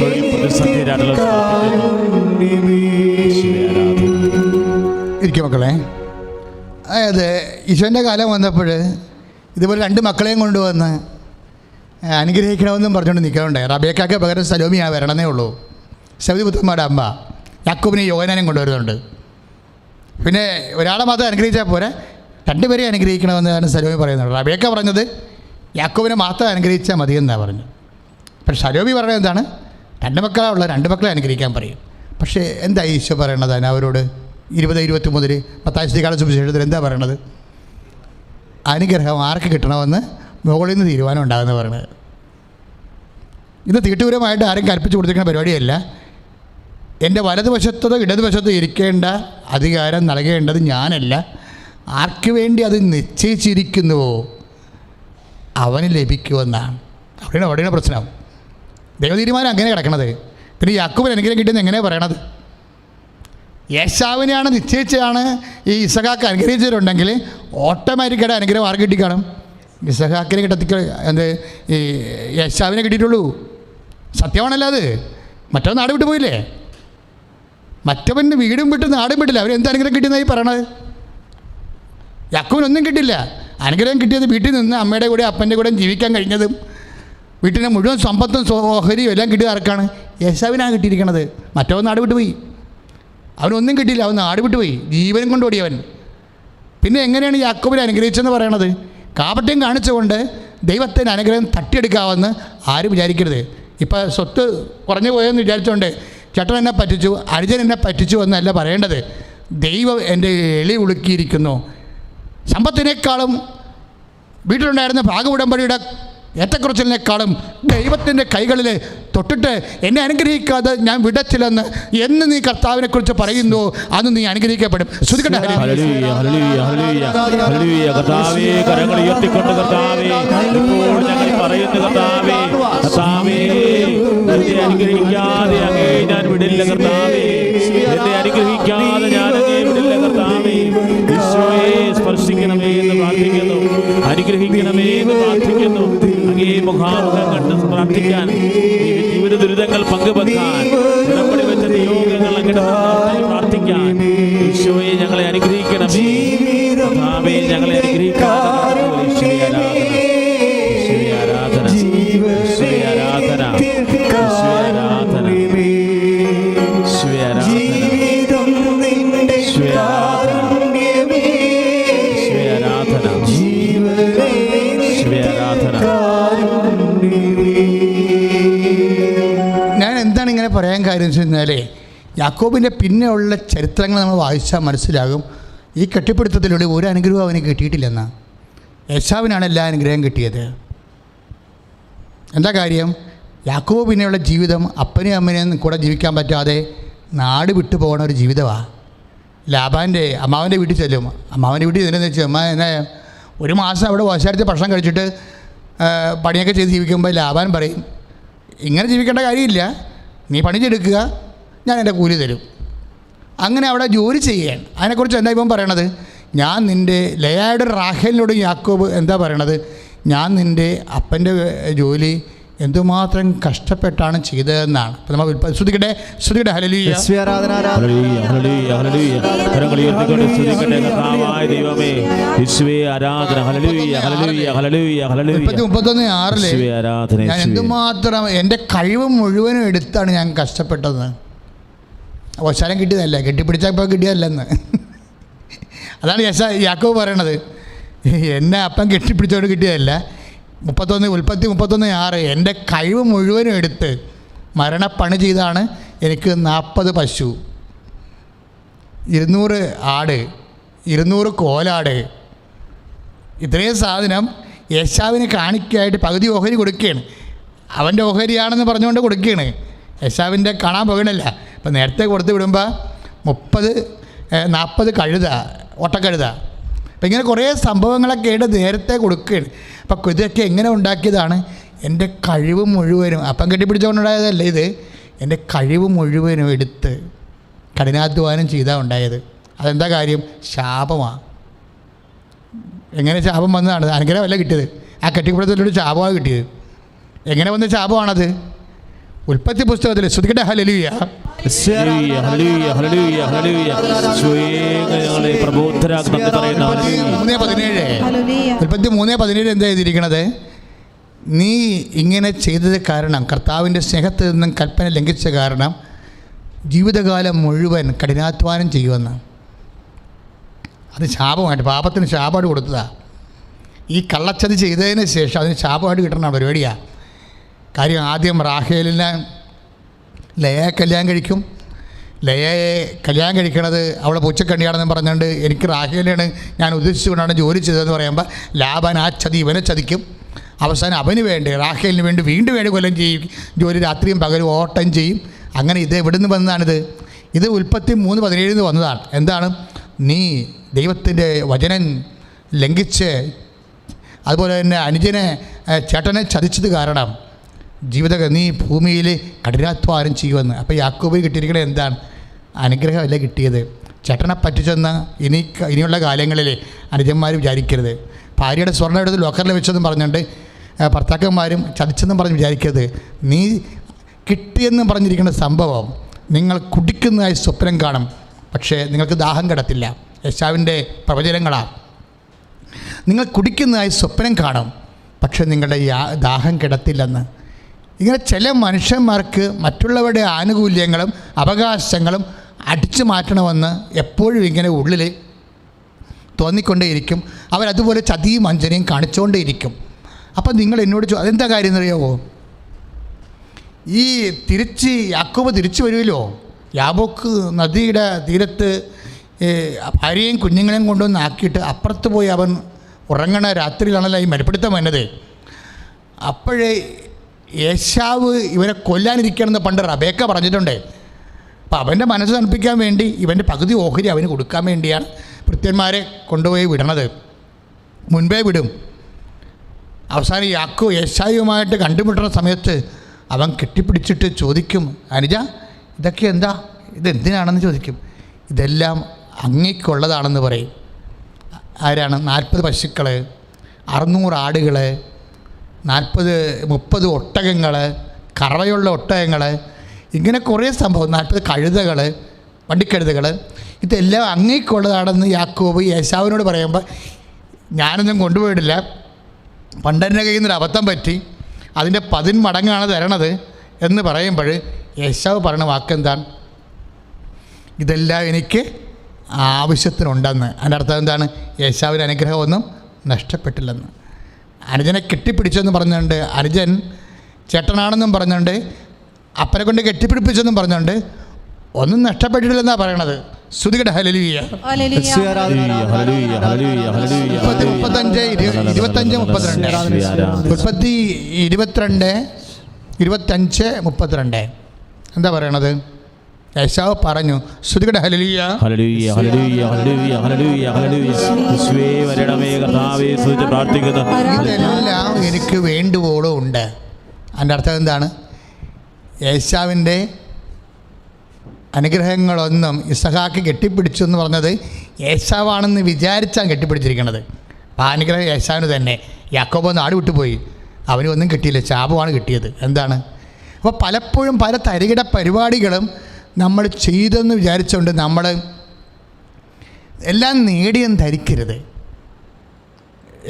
തൊഴിൽ പ്രതിസന്ധിയിലാണല്ലോ സമർപ്പിക്കുന്നു. ഇരിക്കും മക്കളെ. അതായത് ഈശോൻ്റെ കാലം വന്നപ്പോൾ ഇതുപോലെ 2 മക്കളെയും കൊണ്ടുവന്ന് അനുഗ്രഹിക്കണമെന്നും പറഞ്ഞുകൊണ്ട് നിൽക്കണുണ്ടായി. റബേക്കാക്ക് പകരം സലോമിയാ വരണമേ ഉള്ളൂ. സൗദി പുത്രന്മാരുടെ അമ്മ യാക്കോബിനെ യോഹന്നാനെയും കൊണ്ടുവരുന്നുണ്ട്. പിന്നെ ഒരാളെ മാത്രം അനുഗ്രഹിച്ചാൽ പോരെ, 2 പേരെ അനുഗ്രഹിക്കണമെന്നാണ് സലോമി പറയുന്നത്. റബേക്ക പറഞ്ഞത് യാക്കോബിനെ മാത്രം അനുഗ്രഹിച്ചാൽ മതിയെന്നാണ് പറഞ്ഞു. പക്ഷേ സലോമി പറയുന്നത് എന്താണ്? 2 മക്കളാണ് ഉള്ളത്, 2 മക്കളെ അനുഗ്രഹിക്കാൻ പറയും. പക്ഷേ എന്താ ഈശോ പറയണത് അവരോട്? 20-20 മുതൽ മത്തായിയുടെ സുവിശേഷത്തിൽ എന്താ പറയണത്? അനുഗ്രഹം ആർക്ക് കിട്ടണമെന്ന് മുകളിൽ നിന്ന് തീരുമാനം ഉണ്ടാകുമെന്ന് പറയണത്. ഇത് തീട്ടൂരമായിട്ട് ആരും കൽപ്പിച്ചു കൊടുത്തിരിക്കുന്ന പരിപാടിയല്ല. എൻ്റെ വലതുവശത്തോ ഇടതുവശത്തോ ഇരിക്കേണ്ട അധികാരം നൽകേണ്ടത് ഞാനല്ല. ആർക്ക് വേണ്ടി അത് നിശ്ചയിച്ചിരിക്കുന്നുവോ അവന് ലഭിക്കുമെന്നാണ്. അവിടെയാണ് പ്രശ്നം. ദൈവതീരുമാനം അങ്ങനെ കിടക്കണത്. പിന്നെ യാക്കോബിന് അനുഗ്രഹം കിട്ടിയെന്ന് എങ്ങനെയാണ് പറയണത്? യേശാവിനെയാണ് നിശ്ചയിച്ചാണ് ഈ ഇസഹാക്ക് അനുഗ്രഹിച്ചിട്ടുണ്ടെങ്കിൽ ഓട്ടോമാറ്റിക്കായിട്ട് അനുഗ്രഹം ആർക്ക് കിട്ടിക്കാണും? ഇസഹാക്കിനെ കിട്ടത്തിക്ക് എന്ത് ഈ യേശാവിനെ കിട്ടിയിട്ടുള്ളൂ. സത്യമാണല്ലോ അത്. മറ്റവൻ നാട് വിട്ടു പോയില്ലേ? മറ്റവന് വീടും വിട്ട് നാടും വിട്ടില്ല. അവരെന്ത് അനുഗ്രഹം കിട്ടിയെന്നായി പറയണത്? യാക്കോബിനൊന്നും കിട്ടില്ല. അനുഗ്രഹം കിട്ടിയത് വീട്ടിൽ നിന്ന് അമ്മയുടെ കൂടെ അപ്പൻ്റെ കൂടെ ജീവിക്കാൻ കഴിഞ്ഞതും വീട്ടിലെ മുഴുവൻ സമ്പത്തും ഓഹരിയും എല്ലാം കിട്ടിയത് ആർക്കാണ്? യേശാവിനാണ് കിട്ടിയിരിക്കണത്. മറ്റവൻ നാട് വിട്ടു പോയി. അവനൊന്നും കിട്ടിയില്ല. അവൻ നാട് വിട്ടു പോയി, ജീവനും കൊണ്ട് ഓടിയവൻ. പിന്നെ എങ്ങനെയാണ് യാക്കോബിനെ അനുഗ്രഹിച്ചെന്ന് പറയണത്? കാപട്യം കാണിച്ചുകൊണ്ട് ദൈവത്തിൻ്റെ അനുഗ്രഹം തട്ടിയെടുക്കാമെന്ന് ആരും വിചാരിക്കരുത്. ഇപ്പം സ്വത്ത് കുറഞ്ഞു പോയെന്ന് വിചാരിച്ചുകൊണ്ട് ചേട്ടൻ എന്നെ പറ്റിച്ചു, അനുജൻ എന്നെ പറ്റിച്ചു എന്നല്ല പറയേണ്ടത്. ദൈവം എൻ്റെ എളി ഉളുക്കിയിരിക്കുന്നു. സമ്പത്തിനേക്കാളും വീട്ടിലുണ്ടായിരുന്ന ഭാഗവുടമ്പടിയുടെ ഏറ്റക്കുറച്ചിലിനേക്കാളും ദൈവത്തിൻ്റെ കൈകളിൽ തൊട്ടിട്ട് എന്നെ അനുഗ്രഹിക്കാതെ ഞാൻ വിടച്ചില്ലെന്ന് എന്ന് നീ കർത്താവിനെക്കുറിച്ച് പറയുന്നു, അന്ന് നീ അനുഗ്രഹിക്കപ്പെടും. ശ്രുതിക്കട്ടെ. കരങ്ങൾ ഉയർത്തിക്കൊണ്ട് കർത്താവേ, ഇപ്പോൾ ഞങ്ങൾ പറയുന്നു കർത്താവേ, കർത്താവേ എന്നെ അനുഗ്രഹിക്കാതെ അങ്ങേ ഞാൻ വിടില്ല കർത്താവേ, എന്നെ അനുഗ്രഹിക്കാതെ ഞാൻ അങ്ങേ വിടില്ല കർത്താവേ. ഈശോയെ സ്പർശിക്കണമേ എന്ന് പ്രാർത്ഥിക്കുന്നു, അനുഗ്രഹിക്കണമേ എന്ന് പ്രാർത്ഥിക്കുന്നു. അങ്ങേ മുഖാമുഖം കണ്ട് പ്രാർത്ഥിക്കാൻ, ജീവിത ദുരിതങ്ങൾ പങ്കുവെക്കാൻ, ഉടമ്പടി വെച്ച നിയോഗങ്ങൾ അങ്ങയുടെ പ്രാർത്ഥിക്കാൻ ഈശോയെ ഞങ്ങളെ അനുഗ്രഹിക്കണമേ. കർത്താവേ ഞങ്ങളെ അനുഗ്രഹിക്കാതെ ആരാധന, ആരാധന, ആരാധന, ഞാൻ എന്താണ് ഇങ്ങനെ പറയാൻ കാര്യം എന്ന് വെച്ച് കഴിഞ്ഞാൽ, യാക്കോബിൻ്റെ പിന്നെ ഉള്ള ചരിത്രങ്ങൾ നമ്മൾ വായിച്ചാൽ മനസ്സിലാകും ഈ കെട്ടിപ്പിടുത്തത്തിലൂടെ ഒരു അനുഗ്രഹവും അവന് കിട്ടിയിട്ടില്ലെന്നാ. യേശാവിനാണ് എല്ലാ അനുഗ്രഹം കിട്ടിയത്. എന്താ കാര്യം? യാക്കോബ് പിന്നെയുള്ള ജീവിതം അപ്പനെയും അമ്മനെയും കൂടെ ജീവിക്കാൻ പറ്റാതെ നാട് വിട്ടു പോകുന്ന ഒരു ജീവിതമാണ്. ലാബാൻ്റെ അമ്മാവൻ്റെ വീട്ടിൽ ചെല്ലും. അമ്മാവൻ്റെ വീട്ടിൽ ചെല്ലുന്ന വെച്ചാൽ അമ്മ എന്നെ ഒരു മാസം അവിടെ വാശാരത്തിൽ ഭക്ഷണം കഴിച്ചിട്ട് പണിയൊക്കെ ചെയ്ത് ജീവിക്കുമ്പോൾ ലാബാൻ പറയും, ഇങ്ങനെ ജീവിക്കേണ്ട കാര്യമില്ല, നീ പണി ചെയ്തെടുക്കുക, ഞാൻ എൻ്റെ കൂലി തരും. അങ്ങനെ അവിടെ ജോലി ചെയ്യാൻ. അതിനെക്കുറിച്ച് എന്താ ഇപ്പം പറയണത്? ഞാൻ നിൻ്റെ ലേയായുടെ റാഹേലിനോട് യാക്കോബ് എന്താ പറയണത്? ഞാൻ നിൻ്റെ അപ്പൻ്റെ ജോലി എന്തുമാത്രം കഷ്ടപ്പെട്ടാണ് ചെയ്തതെന്നാണ്. അപ്പോൾ നമ്മൾ ശ്രുതിക്കട്ടെ, ശ്രുതിക്കട്ടെ. ഹല്ലേലൂയ. ഞാൻ എന്തുമാത്രം എൻ്റെ കഴിവ് മുഴുവനും എടുത്താണ് ഞാൻ കഷ്ടപ്പെട്ടത്. അവസാനം കിട്ടിയതല്ല, കെട്ടിപ്പിടിച്ചപ്പോൾ കിട്ടിയതല്ലെന്ന്. അതാണ് യാക്കോബ് പറയണത്. എന്നെ അപ്പം കെട്ടിപ്പിടിച്ചോണ്ട് കിട്ടിയതല്ല. 31:6 എൻ്റെ കഴിവ് മുഴുവനും എടുത്ത് മരണപ്പണി ചെയ്താണ് എനിക്ക് 40 പശു, 200 ആട്, 200 കോലാട്, ഇത്രയും സാധനം യേശാവിന് കാണിക്കായിട്ട് പകുതി ഓഹരി കൊടുക്കുകയാണ്. അവൻ്റെ ഓഹരിയാണെന്ന് പറഞ്ഞുകൊണ്ട് കൊടുക്കുകയാണ്. യേശാവിൻ്റെ കാണാൻ പോകണല്ല. ഇപ്പം നേരത്തെ കൊടുത്ത് വിടുമ്പോൾ 40 കഴുത, ഓട്ടക്കഴുത. അപ്പം ഇങ്ങനെ കുറേ സംഭവങ്ങളൊക്കെ ആയിട്ട് നേരത്തെ കൊടുക്കുകയാണ്. അപ്പം ഇതൊക്കെ എങ്ങനെ ഉണ്ടാക്കിയതാണ്? എൻ്റെ കഴിവ് മുഴുവനും, അപ്പം കെട്ടിപ്പിടിച്ചുകൊണ്ടുണ്ടായതല്ല ഇത്, എൻ്റെ കഴിവ് മുഴുവനും എടുത്ത് കഠിനാധ്വാനം ചെയ്താൽ ഉണ്ടായത്. അതെന്താ കാര്യം? ശാപമാണ്. എങ്ങനെ ശാപം വന്നതാണ്? അനുഗ്രഹമല്ല കിട്ടിയത്. ആ കെട്ടിപ്പിടുത്തത്തിലൂടെ ശാപമാണ് കിട്ടിയത്. എങ്ങനെ വന്ന ശാപമാണത്? ഉൽപ്പത്തി പുസ്തകത്തിൽ ശ്രുതിക്കട്ടെ. ഹല്ലേലൂയ. ഉൽപ്പത്തി 3:17 എന്താ എഴുതിയിരിക്കണത്? നീ ഇങ്ങനെ ചെയ്തത് കാരണം, കർത്താവിൻ്റെ സ്നേഹത്തിൽ നിന്നും കൽപ്പന ലംഘിച്ച കാരണം ജീവിതകാലം മുഴുവൻ കഠിനാധ്വാനം ചെയ്യുമെന്ന്. അത് ശാപമായിട്ട്, പാപത്തിന് ശാപമായിട്ട് കൊടുത്തതാണ്. ഈ കള്ളച്ചതി ചെയ്തതിന് ശേഷം അതിന് ശാപമായിട്ട് കിട്ടുന്ന പരിപാടിയാണ്. കാര്യം ആദ്യം റാഹേലിനെ ലയ കല്യാണം കഴിക്കും. ലയയെ കല്യാണം കഴിക്കണത് അവളെ പൂച്ചക്കണ്ണിയാണെന്ന് പറഞ്ഞുകൊണ്ട് എനിക്ക് റാഹേലിനെയാണ് ഞാൻ ഉദ്ദേശിച്ചുകൊണ്ടാണ് ജോലി ചെയ്തതെന്ന് പറയുമ്പോൾ ലാബാൻ ആ ചതി ഇവനെ ചതിക്കും. അവസാനം അവന് വേണ്ടി റാഹേലിന് വേണ്ടി വീണ്ടും 7 കൊല്ലം ചെയ്യും ജോലി, രാത്രിയും പകലും ഓട്ടം ചെയ്യും. അങ്ങനെ ഇത് എവിടെ നിന്ന് വന്നതാണിത്? ഇത് ഉൽപ്പത്തി 3:17 വന്നതാണ്. എന്താണ്? നീ ദൈവത്തിൻ്റെ വചനം ലംഘിച്ച് അതുപോലെ തന്നെ അനുജനെ ചേട്ടനെ ചതിച്ചത് കാരണം നീ ഭൂമിയിൽ കഠിനാധ്വാനം ചെയ്യുമെന്ന്. അപ്പോൾ യാക്കോബിന് കിട്ടിയിരിക്കുന്നത് എന്താണ്? അനുഗ്രഹമല്ല കിട്ടിയത്. ചേട്ടനെ പറ്റിച്ചെന്ന് ഇനിയുള്ള കാലങ്ങളിൽ അനുജന്മാർ വിചാരിക്കരുത്. ഭാര്യയുടെ സ്വർണ്ണം എടുത്ത് ലോക്കറിൽ വെച്ചെന്നും പറഞ്ഞുകൊണ്ട് ഭർത്താക്കന്മാരും ചതിച്ചെന്നും പറഞ്ഞ് വിചാരിക്കരുത്. നീ കിട്ടിയെന്നും പറഞ്ഞിരിക്കുന്ന സംഭവം നിങ്ങൾ കുടിക്കുന്നതായി സ്വപ്നം കാണും, പക്ഷേ നിങ്ങൾക്ക് ദാഹം കിടത്തില്ല. യേശാവിൻ്റെ പ്രവചനങ്ങളാണ്. നിങ്ങൾ കുടിക്കുന്നതായി സ്വപ്നം കാണും, പക്ഷേ നിങ്ങളുടെ ദാഹം കിടത്തില്ലെന്ന്. ഇങ്ങനെ ചില മനുഷ്യന്മാർക്ക് മറ്റുള്ളവരുടെ ആനുകൂല്യങ്ങളും അവകാശങ്ങളും അടിച്ചു മാറ്റണമെന്ന് എപ്പോഴും ഇങ്ങനെ ഉള്ളിൽ തോന്നിക്കൊണ്ടേയിരിക്കും. അവരതുപോലെ ചതിയും വഞ്ചനയും കാണിച്ചുകൊണ്ടേയിരിക്കും. അപ്പം നിങ്ങൾ എന്നോട് അതെന്താ കാര്യം എന്നറിയാമോ? ഈ യാക്കോബ് തിരിച്ചു വരുമല്ലോ, യാബോക്ക് നദിയുടെ തീരത്ത് ഭാര്യയും കുഞ്ഞുങ്ങളെയും കൊണ്ടുവന്ന് ആക്കിയിട്ട് അപ്പുറത്ത് പോയി അവൻ ഉറങ്ങണ രാത്രിയിലാണല്ലോ ഈ മലപ്പിടുത്തം വന്നത്. അപ്പോഴേ ഏശാവ് ഇവരെ കൊല്ലാനിരിക്കണമെന്ന് പണ്ട് റബേക്ക പറഞ്ഞിട്ടുണ്ട്. അപ്പം അവൻ്റെ മനസ്സ് തണുപ്പിക്കാൻ വേണ്ടി ഇവൻ്റെ പകുതി ഓഹരി അവന് കൊടുക്കാൻ വേണ്ടിയാണ് ഭൃത്യന്മാരെ കൊണ്ടുപോയി വിടണത്. മുൻപേ വിടും. അവസാനം ഏശാവുമായിട്ട് കണ്ടുമുട്ടുന്ന സമയത്ത് അവൻ കെട്ടിപ്പിടിച്ചിട്ട് ചോദിക്കും, അനുജ ഇതൊക്കെ എന്താ, ഇതെന്തിനാണെന്ന് ചോദിക്കും. ഇതെല്ലാം അങ്ങേക്കുള്ളതാണെന്ന് പറയും. ആരാണ്? 40 പശുക്കൾ, 600 ആടുകൾ, 30 ഒട്ടകങ്ങൾ, കറവയുള്ള ഒട്ടകങ്ങൾ, ഇങ്ങനെ കുറേ സംഭവം, 40 കഴുതകൾ, വണ്ടിക്കഴുതകൾ, ഇതെല്ലാം അങ്ങേക്കുള്ളതാണെന്ന് യാക്കോബ് ഏശാവിനോട് പറയുമ്പോൾ ഞാനൊന്നും കൊണ്ടുപോയിട്ടില്ല, പണ്ടെൻ്റെ കയ്യിൽ നിന്നൊരു അബദ്ധം പറ്റി, അതിൻ്റെ 10 മടങ്ങാണ് തരണത് എന്ന് പറയുമ്പോൾ ഏശാവ് പറയുന്ന വാക്കെന്താണ്? ഇതെല്ലാം എനിക്ക് ആവശ്യത്തിനുണ്ടെന്ന്. അതിൻ്റെ അർത്ഥം എന്താണ്? ഏശാവിൻ്റെ അനുഗ്രഹമൊന്നും നഷ്ടപ്പെട്ടില്ലെന്ന്. അനുജനെ കെട്ടിപ്പിടിച്ചെന്ന് പറഞ്ഞുകൊണ്ട്, അനുജൻ ചേട്ടനാണെന്നും പറഞ്ഞുകൊണ്ട്, അപ്പനെ കൊണ്ട് കെട്ടിപ്പിടിപ്പിച്ചെന്നും പറഞ്ഞുകൊണ്ട് ഒന്നും നഷ്ടപ്പെട്ടിട്ടില്ലെന്നാണ് പറയണത്. ശ്രുതികട ഹല്ലേലൂയ. 25:32 എന്താ പറയണത്? യേശാവ് പറഞ്ഞു, ശ്രുതികട ഹല്ലേലൂയ. ഇതെല്ലാം എനിക്ക് വേണ്ടുവോളം ഉണ്ട്. അതിൻ്റെ അർത്ഥം എന്താണ്? യേശാവിൻ്റെ അനുഗ്രഹങ്ങളൊന്നും ഇസഹാക്ക് കെട്ടിപ്പിടിച്ചു എന്ന് പറഞ്ഞത് യേശാവാണെന്ന് വിചാരിച്ചാണ് കെട്ടിപ്പിടിച്ചിരിക്കുന്നത്. ആ അനുഗ്രഹം യേശാവിന് തന്നെ. യാക്കോബ് നാട് വിട്ടുപോയി, അവനും ഒന്നും കിട്ടിയില്ല, ശാപമാണ് കിട്ടിയത്. എന്താണ്? അപ്പോൾ പലപ്പോഴും പല തരികിട പരിപാടികളും നമ്മൾ ചെയ്തെന്ന് വിചാരിച്ചുകൊണ്ട് നമ്മൾ എല്ലാം നേടിയെന്ന് ധരിക്കരുത്.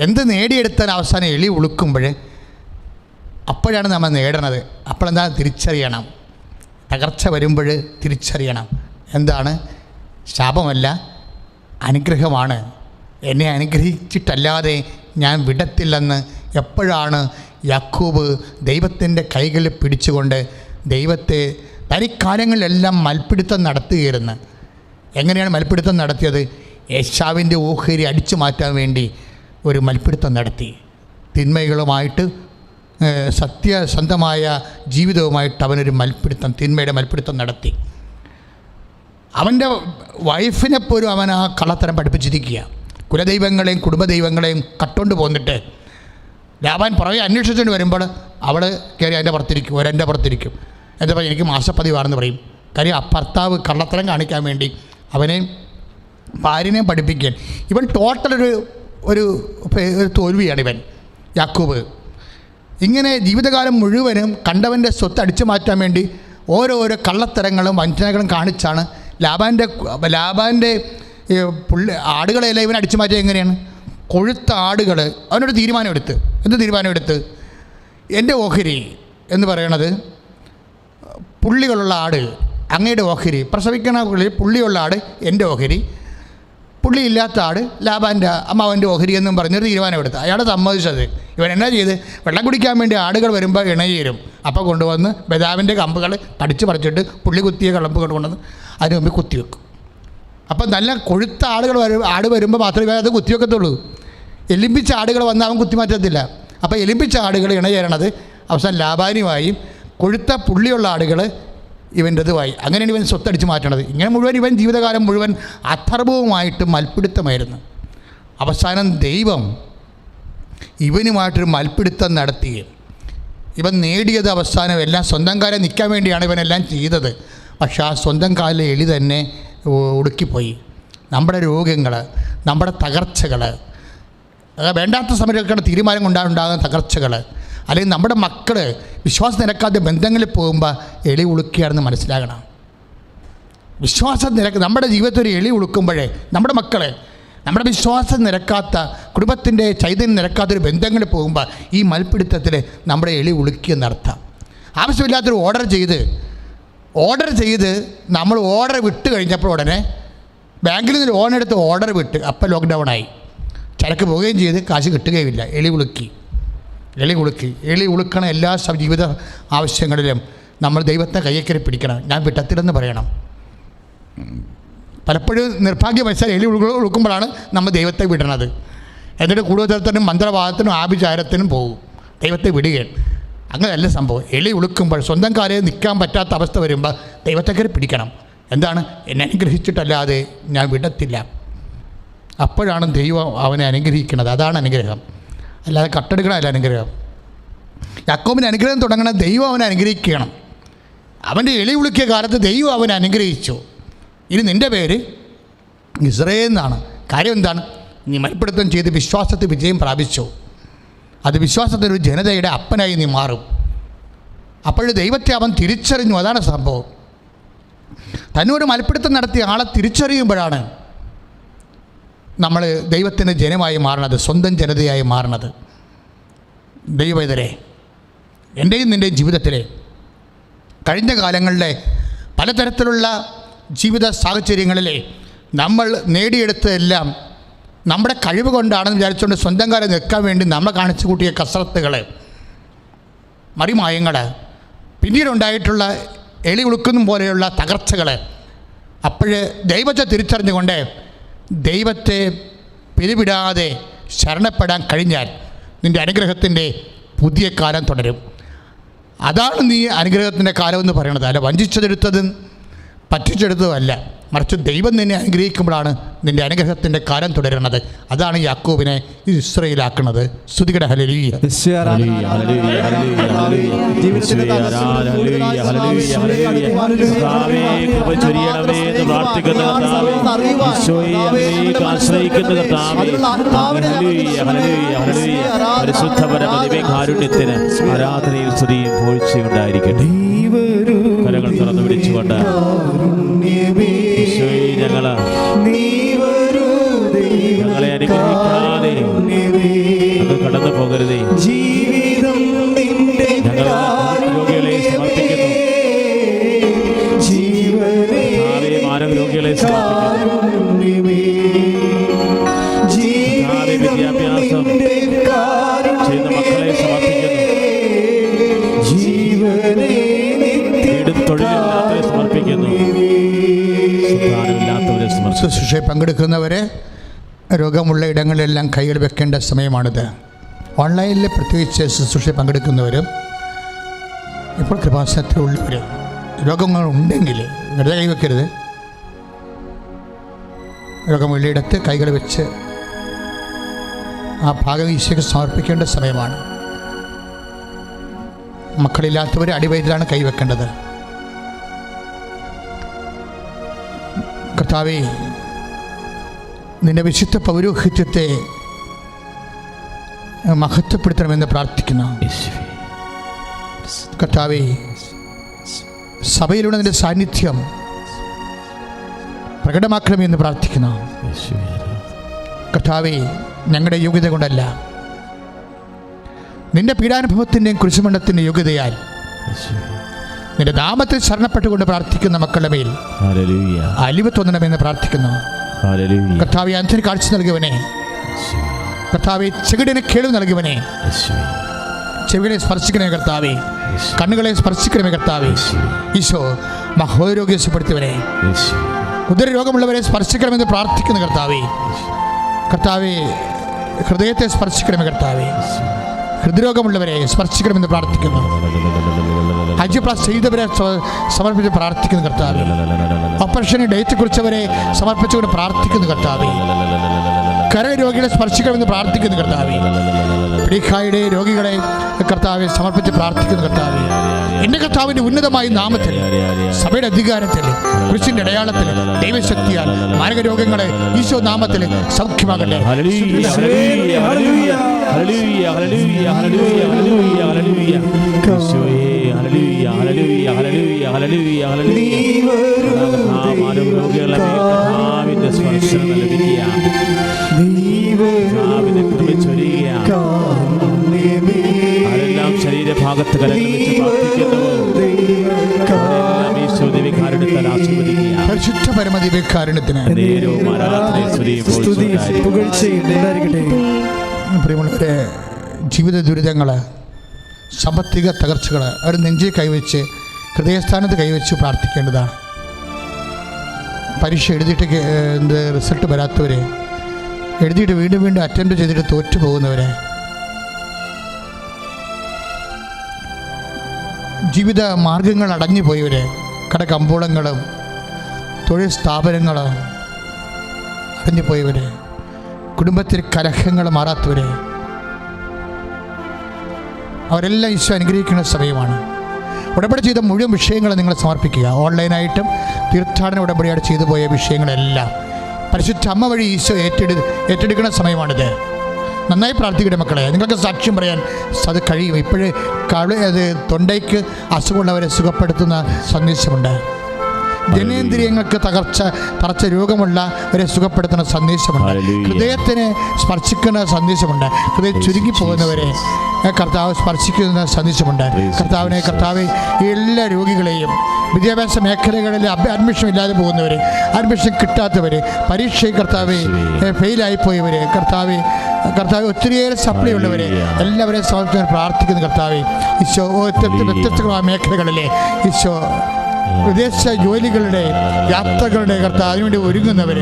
എന്ത് നേടിയെടുത്താൽ അവസാനം എളി ഉളുക്കുമ്പോൾ അപ്പോഴാണ് നമ്മൾ നേടണത്. അപ്പോഴെന്താ തിരിച്ചറിയണം. തകർച്ച വരുമ്പോൾ തിരിച്ചറിയണം. എന്താണ്? ശാപമല്ല, അനുഗ്രഹമാണ്. എന്നെ അനുഗ്രഹിച്ചിട്ടല്ലാതെ ഞാൻ വിടത്തില്ലെന്ന് എപ്പോഴാണ് യാക്കോബ് ദൈവത്തിൻ്റെ കൈകളിൽ പിടിച്ചുകൊണ്ട് ദൈവത്തെ തനിക്കാലങ്ങളിലെല്ലാം മൽപ്പിടുത്തം നടത്തുകയായിരുന്നു. എങ്ങനെയാണ് മൽപ്പിടുത്തം നടത്തിയത്? ഏശാവിൻ്റെ ഓഹരി അടിച്ചു മാറ്റാൻ വേണ്ടി ഒരു മൽപ്പിടുത്തം നടത്തി. തിന്മകളുമായിട്ട് സത്യസന്ധമായ ജീവിതവുമായിട്ട് അവനൊരു മൽപ്പിടുത്തം, തിന്മയുടെ മൽപ്പിടുത്തം നടത്തി. അവൻ്റെ വൈഫിനെ പോലും അവൻ ആ കള്ളത്തരം പഠിപ്പിച്ചിരിക്കുക. കുലദൈവങ്ങളെയും കുടുംബദൈവങ്ങളെയും കട്ടുകൊണ്ട് പോന്നിട്ട് ലാബാൻ പുറകെ അന്വേഷിച്ചുകൊണ്ട് വരുമ്പോൾ അവൾ കയറി അതിൻ്റെ പുറത്തിരിക്കും, ഒരെൻ്റെ പുറത്തിരിക്കും. എന്താ പറയുക, എനിക്ക് മാസപ്പതിവാണെന്ന് പറയും. കാര്യം ആ ഭർത്താവ് കള്ളത്തരം കാണിക്കാൻ വേണ്ടി അവനെ ഭാര്യനെയും പഠിപ്പിക്കാൻ. ഇവൻ ടോട്ടലൊരു ഒരു തോൽവിയാണ് ഇവൻ യാക്കോബ്. ഇങ്ങനെ ജീവിതകാലം മുഴുവനും കണ്ടവൻ്റെ സ്വത്ത് അടിച്ചു മാറ്റാൻ വേണ്ടി ഓരോരോ കള്ളത്തരങ്ങളും വഞ്ചനകളും കാണിച്ചാണ് ലാബാൻ്റെ ആടുകളെല്ലാം ഇവൻ അടിച്ചു മാറ്റിയത്. എങ്ങനെയാണ്? കൊഴുത്ത ആടുകൾ. അവനൊരു തീരുമാനമെടുത്ത്. എന്ത് തീരുമാനമെടുത്ത്? എൻ്റെ ഓഹരി എന്ന് പറയണത് പുള്ളികളുള്ള ആട് അങ്ങയുടെ ഓഹരി, പ്രസവിക്കണ പുള്ളിയുള്ള ആട് എൻ്റെ ഓഹരി, പുള്ളിയില്ലാത്ത ആട് ലാബാൻ്റെ അമ്മാവൻ്റെ ഓഹരി എന്നും പറഞ്ഞൊരു തീരുമാനമെടുത്ത് അയാളെ സമ്മതിച്ചത്. ഇവൻ എന്നാ ചെയ്ത്? വെള്ളം കുടിക്കാൻ വേണ്ടി ആടുകൾ വരുമ്പോൾ ഇണയേരും. അപ്പോൾ കൊണ്ടുവന്ന് ബദാമിൻ്റെ കമ്പുകൾ കടിച്ചു പറിച്ചിട്ട് പുള്ളി കുത്തിയ കളമ്പുകൾ കൊണ്ടുവന്ന് അതിന് മുമ്പിൽ കുത്തിവെക്കും. അപ്പം നല്ല കൊഴുത്ത ആട് വരുമ്പോൾ മാത്രമേ അത് കുത്തിവെക്കത്തുള്ളൂ. എലിമ്പിച്ച ആടുകൾ വന്നാൽ അവൻ കുത്തിമാറ്റത്തില്ല. അപ്പോൾ എലിമ്പിച്ച ആടുകൾ ഇണചേരണത് അവസാനം ലാബാനുമായും കൊഴുത്ത പുള്ളിയുള്ള ആടുകൾ ഇവൻ്റെതുമായി. അങ്ങനെയാണ് ഇവൻ സ്വത്തടിച്ച് മാറ്റണത്. ഇങ്ങനെ മുഴുവൻ ഇവൻ ജീവിതകാലം മുഴുവൻ അഥർവവുമായിട്ട് മൽപ്പിടുത്തമായിരുന്നു. അവസാനം ദൈവം ഇവനുമായിട്ടൊരു മൽപ്പിടുത്തം നടത്തുകയും ഇവൻ നേടിയത് അവസാനം എല്ലാം സ്വന്തം കാലം നിൽക്കാൻ വേണ്ടിയാണ് ഇവനെല്ലാം ചെയ്തത്. പക്ഷേ ആ സ്വന്തം കാലിലെ എലി തന്നെ ഒടുക്കിപ്പോയി. നമ്മുടെ രോഗങ്ങൾ, നമ്മുടെ തകർച്ചകൾ, വേണ്ടാത്ത സമയത്തൊക്കെ തീരുമാനം കൊണ്ടാകുന്ന തകർച്ചകൾ, അല്ലെങ്കിൽ നമ്മുടെ മക്കൾ വിശ്വാസം നിരക്കാതെ ബന്ധങ്ങളിൽ പോകുമ്പോൾ എലി ഉളുക്കുകയാണെന്ന് മനസ്സിലാകണം. വിശ്വാസം നമ്മുടെ ജീവിതത്തിൽ ഒരു എലി ഉളുക്കുമ്പോഴേ നമ്മുടെ മക്കളെ, നമ്മുടെ വിശ്വാസം നിരക്കാത്ത, കുടുംബത്തിൻ്റെ ചൈതന്യം നിരക്കാത്തൊരു ബന്ധങ്ങളിൽ പോകുമ്പോൾ ഈ മൽപ്പിടുത്തത്തിൽ നമ്മുടെ എലി ഉളുക്കിയെന്നർത്ഥം. ആവശ്യമില്ലാത്തൊരു ഓർഡർ ചെയ്ത് നമ്മൾ ഓർഡർ വിട്ട് കഴിഞ്ഞപ്പോൾ ഉടനെ ബാങ്കിൽ നിന്ന് ലോൺ എടുത്ത് ഓർഡർ വിട്ട് അപ്പോൾ ലോക്ക്ഡൗണായി. ചരക്ക് പോവുകയും ചെയ്ത് കാശ് കിട്ടുകയുമില്ല. എലി ഉളുക്കണ എല്ലാ ജീവിത ആവശ്യങ്ങളിലും നമ്മൾ ദൈവത്തെ കയ്യേക്കരി പിടിക്കണം. ഞാൻ വിട്ടത്തില്ലെന്ന് പറയണം. പലപ്പോഴും നിർഭാഗ്യവശാൽ എലി ഉളുക്കുമ്പോഴാണ് നമ്മൾ ദൈവത്തെ വിടണത്. എന്നിട്ട് കൂടുതലും മന്ത്രവാദത്തിനും ആഭിചാരത്തിനും പോകും, ദൈവത്തെ വിടുകയാണ്. അങ്ങനെയല്ല സംഭവം. എലി ഉളുക്കുമ്പോൾ സ്വന്തം കാര്യം നിൽക്കാൻ പറ്റാത്ത അവസ്ഥ വരുമ്പോൾ ദൈവത്തെ കയറി പിടിക്കണം. എന്താണ്? എന്നെ അനുഗ്രഹിച്ചിട്ടല്ലാതെ ഞാൻ വിടത്തില്ല. അപ്പോഴാണ് ദൈവം അവനെ അനുഗ്രഹിക്കുന്നത്. അതാണ് അനുഗ്രഹം, അല്ലാതെ കട്ടെടുക്കണമല്ല അനുഗ്രഹം. യാക്കോബിന് അനുഗ്രഹം തുടങ്ങണം, ദൈവം അവനെ അനുഗ്രഹിക്കണം. അവൻ്റെ എലി ഉളുക്കിയ കാലത്ത് ദൈവം അവനെ അനുഗ്രഹിച്ചു. ഇനി നിൻ്റെ പേര് ഇസ്രായേൽ എന്നാണ്. കാര്യം എന്താണ്? നീ മൽപ്പിടുത്തം ചെയ്ത് വിശ്വാസത്തിൽ വിജയം പ്രാപിച്ചു. അത് വിശ്വാസത്തിലൊരു ജനതയുടെ അപ്പനായി നീ മാറും. അപ്പോൾ ദൈവത്തെ അവൻ തിരിച്ചറിഞ്ഞു. അതാണ് സംഭവം. തന്നോട് മൽപ്പിടുത്തം നടത്തിയ ആളെ തിരിച്ചറിയുമ്പോഴാണ് നമ്മൾ ദൈവത്തിൻ്റെ ജനമായി മാറണത്, സ്വന്തം ജനതയായി മാറണത്. ദൈവവേദരെ, എൻ്റെയും നിൻ്റെയും ജീവിതത്തിലെ കഴിഞ്ഞ കാലങ്ങളിലെ പലതരത്തിലുള്ള ജീവിത സാഹചര്യങ്ങളിലെ നമ്മൾ നേടിയെടുത്തതെല്ലാം നമ്മുടെ കഴിവ് കൊണ്ടാണെന്ന് വിചാരിച്ചുകൊണ്ട് സ്വന്തം കാലം നിൽക്കാൻ വേണ്ടി നമ്മൾ കാണിച്ചു കൂട്ടിയ കസരത്തുകൾ, മറിമായങ്ങൾ, പിന്നീടുണ്ടായിട്ടുള്ള എലി ഉളുക്കുന്ന പോലെയുള്ള തകർച്ചകൾ, അപ്പോഴ് ദൈവത്തെ തിരിച്ചറിഞ്ഞുകൊണ്ട് ദൈവത്തെ പിരിവിടാതെ ശരണപ്പെടാൻ കഴിഞ്ഞാൽ നിൻ്റെ അനുഗ്രഹത്തിൻ്റെ പുതിയ കാലം തുടരും. അതാണ് നീ അനുഗ്രഹത്തിൻ്റെ കാലമെന്ന് പറയുന്നത്. അല്ല വഞ്ചിച്ചതെടുത്തതും പറ്റിച്ചെടുത്തതും അല്ല, മറിച്ച് ദൈവം നിന്നെ അനുഗ്രഹിക്കുമ്പോഴാണ് നിൻ്റെ അനുഗ്രഹത്തിൻ്റെ കാലം തുടരുന്നത്. അതാണ് യാക്കോബിനെ ഇസ്രായേലാക്കുന്നത്. സ്തുതിക്കട്ടെ. ഹല്ലേലൂയ. കാരുണ്യത്തിന് ആരാധനയും സ്തുതിയും പോഴ്ചയുണ്ടായിരിക്കട്ടെ. കരങ്ങൾ തുറന്നു പിടിച്ചുകൊണ്ട് ഞങ്ങളെ അനുഗ്രഹിക്കാതെ അത് കടന്നു പോകരുതേ. ഞങ്ങൾ രോഗികളെ സമർപ്പിക്കുന്നു, മാനവരോഗികളെ സമർപ്പിക്കുന്നു, വിദ്യാഭ്യാസം ചെയ്യുന്ന മക്കളെ സമർപ്പിക്കുന്നു, വീടും തൊഴിലില്ലാത്തവരെ സമർപ്പിക്കുന്നു, ശുശ്രൂഷയിൽ പങ്കെടുക്കുന്നവരെ രോഗമുള്ള ഇടങ്ങളിലെല്ലാം കൈകൾ വെക്കേണ്ട സമയമാണിത്. ഓൺലൈനിൽ പ്രത്യേകിച്ച് ശുശ്രൂഷയിൽ പങ്കെടുക്കുന്നവരും ഇപ്പോൾ കൃപാസനത്തിലുള്ളവർ രോഗങ്ങളുണ്ടെങ്കിൽ വെറുതെ കൈവെക്കരുത്. രോഗമുള്ളയിടത്ത് കൈകൾ വെച്ച് ആ ഭാഗം ഈശോയ്ക്ക് സമർപ്പിക്കേണ്ട സമയമാണ്. മക്കളില്ലാത്തവർ അടിവയറ്റിലാണ് കൈവെക്കേണ്ടത്. കർത്താവേ, നിൻ്റെ വിശുദ്ധ പൗരോഹിത്യത്തെ മഹത്വപ്പെടുത്തണമെന്ന് പ്രാർത്ഥിക്കുന്നു. കർത്താവേ, സഭയിലൂടെ നിൻ്റെ സാന്നിധ്യം പ്രകടമാക്കണമെന്ന് പ്രാർത്ഥിക്കുന്നു. കർത്താവേ, ഞങ്ങളുടെ യോഗ്യത കൊണ്ടല്ല, നിൻ്റെ പീഡാനുഭവത്തിൻ്റെയും കുരിശുമരണത്തിൻ്റെ യോഗ്യതയാൽ നിന്റെ നാമത്തിൽ ശരണപ്പെട്ടുകൊണ്ട് പ്രാർത്ഥിക്കുന്ന മക്കളുടെ മേൽ അലിവ് തോന്നണമെന്ന് പ്രാർത്ഥിക്കുന്നു. കർത്താവേ, അന്ധന് കാഴ്ച നൽകിയവനെ, കർത്താവേ ചെകിടിന് കേൾവി നൽകിയവനെ, ചെവികളെ സ്പർശിക്കണമേ കർത്താവേ, കണ്ണുകളെ സ്പർശിക്കണമേ കർത്താവേ. ഈശോ മഹോരോഗ്യം സുപ്പെടുത്തിയവരെ, ഉദരരോഗമുള്ളവരെ സ്പർശിക്കണമെന്ന് പ്രാർത്ഥിക്കുന്ന കർത്താവേ. കർത്താവേ, ഹൃദയത്തെ സ്പർശിക്കണമേ കർത്താവേ, ഹൃദയരോഗമുള്ളവരെ സ്പർശിക്കണമെന്ന് പ്രാർത്ഥിക്കുന്നു. ഹജ്പ്ലാസ് ചെയ്തവരെ സമർപ്പിച്ച് പ്രാർത്ഥിക്കുന്നു കർത്താവേ. ഓപ്പറേഷന് ഡേറ്റ് കുറിച്ചവരെ സമർപ്പിച്ചുകൊണ്ട് പ്രാർത്ഥിക്കുന്നു കർത്താവേ. കരരോഗികളെ സ്പർശിക്കണമെന്ന് പ്രാർത്ഥിക്കുന്നു കർത്താവേ. പിടിക്കായുടെ രോഗികളെ കർത്താവെ സമർപ്പിച്ച് പ്രാർത്ഥിക്കുന്നു കർത്താവേ. എൻ്റെ കർത്താവിൻ്റെ ഉന്നതമായ നാമത്തിൽ, സഭയുടെ അധികാരത്തിൽ, കുരിശിൻ്റെ അടയാളത്തിൽ, ദൈവശക്തിയാൽ മാരകരോഗങ്ങളെ ഈശോ നാമത്തിൽ സൗഖ്യമാകട്ടെ. ആരെല്ലാം ശരീരഭാഗത്ത് കരങ്ങൾ വെച്ച് പ്രാർത്ഥിക്കുന്നു, പരിശുദ്ധ പരമദിവ്യകാരുണ്യത്തിന് പ്രിയമുള്ളവരെ, ജീവിത ദുരിതങ്ങൾ, സാമ്പത്തിക തകർച്ചകൾ അവർ നെഞ്ചിൽ കൈവച്ച് ഹൃദയസ്ഥാനത്ത് കൈവച്ച് പ്രാർത്ഥിക്കേണ്ടതാണ്. പരീക്ഷ എഴുതിയിട്ട് റിസൾട്ട് വരാത്തവരെ, എഴുതിയിട്ട് വീണ്ടും വീണ്ടും അറ്റൻഡ് ചെയ്തിട്ട് തോറ്റു പോകുന്നവരെ, ജീവിത മാർഗങ്ങൾ അടഞ്ഞു പോയവരെ, കടകമ്പോളങ്ങളും തൊഴിൽ സ്ഥാപനങ്ങളും അടഞ്ഞു പോയവരെ, കുടുംബത്തിൽ കലഹങ്ങൾ മാറാത്തവരെ, അവരെല്ലാം ഈശോ അനുഗ്രഹിക്കുന്ന സമയമാണ്. ഉടമ്പടി ചെയ്ത മുഴുവൻ വിഷയങ്ങളും നിങ്ങൾ സമർപ്പിക്കുക. ഓൺലൈനായിട്ടും തീർത്ഥാടന ഉടമ്പടിയായിട്ട് ചെയ്തു പോയ വിഷയങ്ങളെല്ലാം പരിശുദ്ധ അമ്മ വഴി ഈശോ ഏറ്റെടുക്കുന്ന സമയമാണിത്. നന്നായി പ്രാർത്ഥിക്കട്ടെ മക്കളെ. നിങ്ങൾക്ക് സാക്ഷ്യം പറയാൻ അത് കഴിയും. ഇപ്പോഴേ അത് തൊണ്ടയ്ക്ക് അസുഖമുള്ളവരെ സുഖപ്പെടുത്തുന്ന സന്ദേശമുണ്ട്. ജനേന്ദ്രിയങ്ങൾക്ക് തറച്ച രോഗമുള്ളവരെ സുഖപ്പെടുത്തുന്ന സന്ദേശമുണ്ട്. ഹൃദയത്തിന് സ്പർശിക്കുന്ന സന്ദേശമുണ്ട്. ഹൃദയം ചുരുങ്ങിപ്പോകുന്നവരെ കർത്താവ് സ്പർശിക്കുന്ന സന്ദേശമുണ്ട്. കർത്താവെ എല്ലാ രോഗികളെയും, വിദ്യാഭ്യാസ മേഖലകളിൽ അഡ്മിഷൻ ഇല്ലാതെ പോകുന്നവർ, അഡ്മിഷൻ കിട്ടാത്തവർ, പരീക്ഷയിൽ കർത്താവെ ഫെയിലായിപ്പോയവർ, കർത്താവെ ഒത്തിരിയേറെ സപ്ലൈ ഉള്ളവരെ എല്ലാവരെയും സമർപ്പിക്കാൻ പ്രാർത്ഥിക്കുന്നു കർത്താവെ. ഈശോ വ്യത്യസ്തമായ മേഖലകളിലെ ഈശോ വിദേശ ജോലികളുടെ യാത്രകളുടെ കർത്താവ് അതിനുവേണ്ടി ഒരുങ്ങുന്നവർ,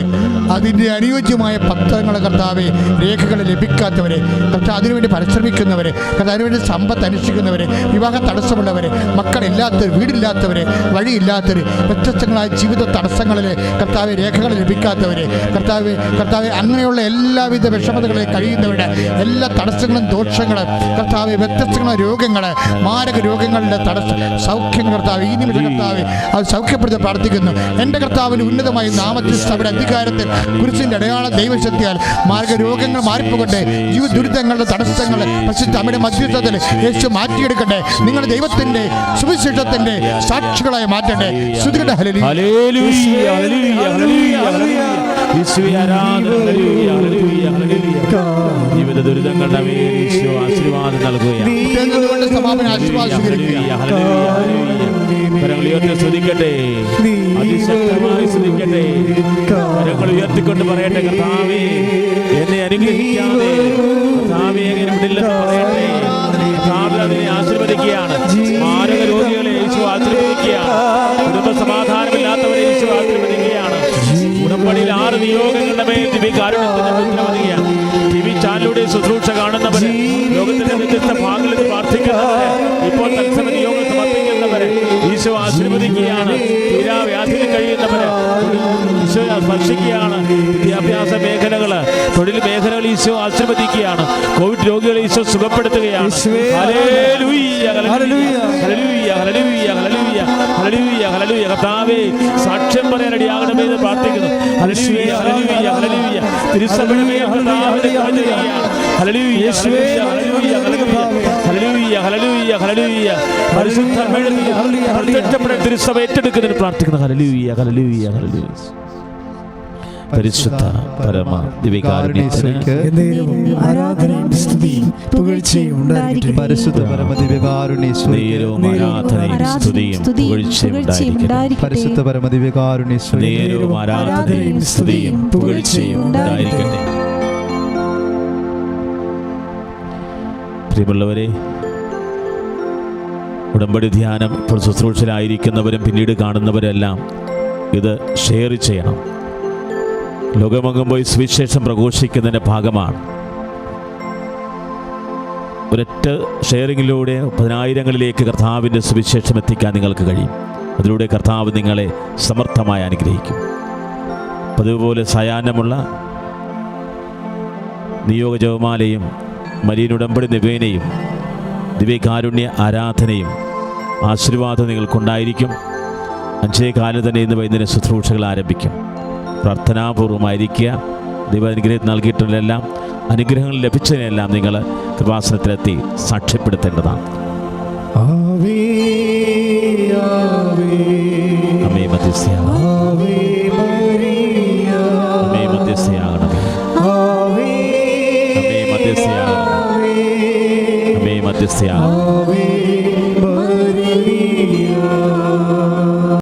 അതിൻ്റെ അനുയോജ്യമായ പത്രങ്ങൾ കർത്താവെ രേഖകൾ ലഭിക്കാത്തവർ, കർത്താവ് അതിനുവേണ്ടി പരിശ്രമിക്കുന്നവർ, കർത്താവ് അതിനുവേണ്ടി സമ്പത്ത് അനുഷ്ഠിക്കുന്നവർ, വിവാഹ തടസ്സമുള്ളവർ, മക്കളില്ലാത്തവർ, വീടില്ലാത്തവർ, വഴിയില്ലാത്തവർ, വ്യത്യസ്തങ്ങളായ ജീവിത തടസ്സങ്ങളിൽ കർത്താവ് രേഖകൾ ലഭിക്കാത്തവർ, കർത്താവ് അങ്ങനെയുള്ള എല്ലാവിധ വിഷമതകളിൽ കഴിയുന്നവരുടെ എല്ലാ തടസ്സങ്ങളും ദോഷങ്ങളും കർത്താവ് വ്യത്യസ്തങ്ങളായ രോഗങ്ങൾ, മാരക രോഗങ്ങളുടെ സൗഖ്യങ്ങൾ കർത്താവ് ഈ നിമിഷം കർത്താവ് അത് സൗഖ്യപ്പെടുത്തി പ്രാർത്ഥിക്കുന്നു. എൻ്റെ കർത്താവിൻ്റെ ഉന്നതമായ നാമത്തിൽ സഭയുടെ അധികാരത്തിൽ കുരിശിൻ്റെ അടയാളം ദൈവശക്തിയാൽ മാർഗരോഗങ്ങൾ മാറിപ്പോകട്ടെ. ജീവ ദുരിതങ്ങളുടെ തടസ്സങ്ങൾ പരിശുദ്ധ അമ്മയുടെ മധ്യസ്ഥത്തിൽ യേശു മാറ്റിയെടുക്കട്ടെ. നിങ്ങൾ ദൈവത്തിൻ്റെ സുവിശേഷത്തിൻ്റെ സാക്ഷികളായി മാറ്റട്ടെ. ശ്രുതികട്ടെ ജീവിത ദുരിതങ്ങളുടെ ആശീർവാദം നൽകുകയാണ്. സമാപന ആശീർവാദം സ്തുതിക്കട്ടെ, അതിശക്തമായി സ്തുതിക്കട്ടെ. കരങ്ങൾ ഉയർത്തിക്കൊണ്ട് പറയട്ടെ, കർത്താവേ എന്നെ അനുഗ്രഹിക്കാതെ, കർത്താവേ എങ്ങനെ വിടില്ലെന്ന് പറയട്ടെ. കർത്താവ് അതിനെ ആശീർവദിക്കുകയാണ്. മാരക രോഗികളെ യേശു ആശീർവദിക്കുകയാണ്. കുടുംബ സമാധാനമില്ലാത്തവരെ യേശു ആശീർവദിക്കുകയാണ്. ഉടമ്പടിയിൽ 6 നിയോഗങ്ങളുടെ മേൽ ദിവ്യകാരുണ്യത്തിന് ഉത്തരവാദിയാണ്. TV ചാനലിലൂടെ ശുശ്രൂഷ കാണുന്നവര്, ലോകത്തിന്റെ വ്യത്യസ്ത ഭാഗങ്ങളിൽ പ്രാർത്ഥിക്കുന്നവര്, ഇപ്പോൾ തത്സമയ നിയോഗങ്ങൾ സമർപ്പിക്കുന്നവര് ഈശോ ആശീർവദിക്കുകയാണ്. തീരാവ്യാധിയിൽ കഴിയുന്നവര് ഈശോ സ്പർശിക്കുകയാണ്. വിദ്യാഭ്യാസ മേഖലകള്, തൊഴിൽ മേഖലകൾ ഈശോ ആശീർവദിക്കുകയാണ്. കോവിഡ് രോഗികളെ ഈശോ സുഖപ്പെടുത്തുകയാണ്. കർത്താവേ സാക്ഷ്യം പറയാൻ അടിയാകണമേ എന്ന് പ്രാർത്ഥിക്കുന്നു. തിരുസഭ ഏറ്റെടുക്കുന്നതിന് പ്രാർത്ഥിക്കുന്നു. Hallelujah, hallelujah, hallelujah. പരിശുദ്ധ പരമ ദിവ്യകാരുണ്യത്തിന് ആരാധനയും സ്തുതിയും പുകഴ്ചയും ഉണ്ടായിരിക്കട്ടെ. പരിശുദ്ധ പരമ ദിവ്യകാരുണ്യേശ്വരനും ആരാധനയും സ്തുതിയും പുകഴ്ചയും ഉണ്ടായിരിക്കട്ടെ. പരിശുദ്ധ പരമ ദിവ്യകാരുണ്യേശ്വരനും ആരാധനയും സ്തുതിയും പുകഴ്ചയും ഉണ്ടായിരിക്കട്ടെ. പ്രിയമുള്ളവരെ, ഉടമ്പടി ധ്യാനം ഇപ്പോൾ ശുശ്രൂഷയിലായിരിക്കുന്നവരും പിന്നീട് കാണുന്നവരെല്ലാം ഇത് ഷെയർ ചെയ്യണം. ലോകമെങ്ങും പോയി സുവിശേഷം പ്രഘോഷിക്കുന്നതിൻ്റെ ഭാഗമാണ്. ഒരൊറ്റ ഷെയറിങ്ങിലൂടെ 10,000ങ്ങളിലേക്ക് കർത്താവിൻ്റെ സുവിശേഷം എത്തിക്കാൻ നിങ്ങൾക്ക് കഴിയും. അതിലൂടെ കർത്താവ് നിങ്ങളെ സമർത്ഥമായി അനുഗ്രഹിക്കും. പതിവുപോലെ സായാഹ്നമുള്ള നിയോഗ ജപമാലയും മരിയൻ ഉടമ്പടി നിവേദനയും ദിവ്യകാരുണ്യ ആരാധനയും ആശീർവാദം നിങ്ങൾക്കുണ്ടായിരിക്കും. 5:15 തന്നെ ഇന്ന് വൈകുന്നേരം ശുശ്രൂഷകൾ ആരംഭിക്കും. പ്രാർത്ഥനാപൂർവമായിരിക്കുക. ദൈവാനുഗ്രഹം നൽകിയിട്ടുള്ളതെല്ലാം, അനുഗ്രഹങ്ങൾ ലഭിച്ചതിനെല്ലാം നിങ്ങൾ കൃപാസനത്തിലെത്തി സാക്ഷ്യപ്പെടുത്തേണ്ടതാണ്. ആവേ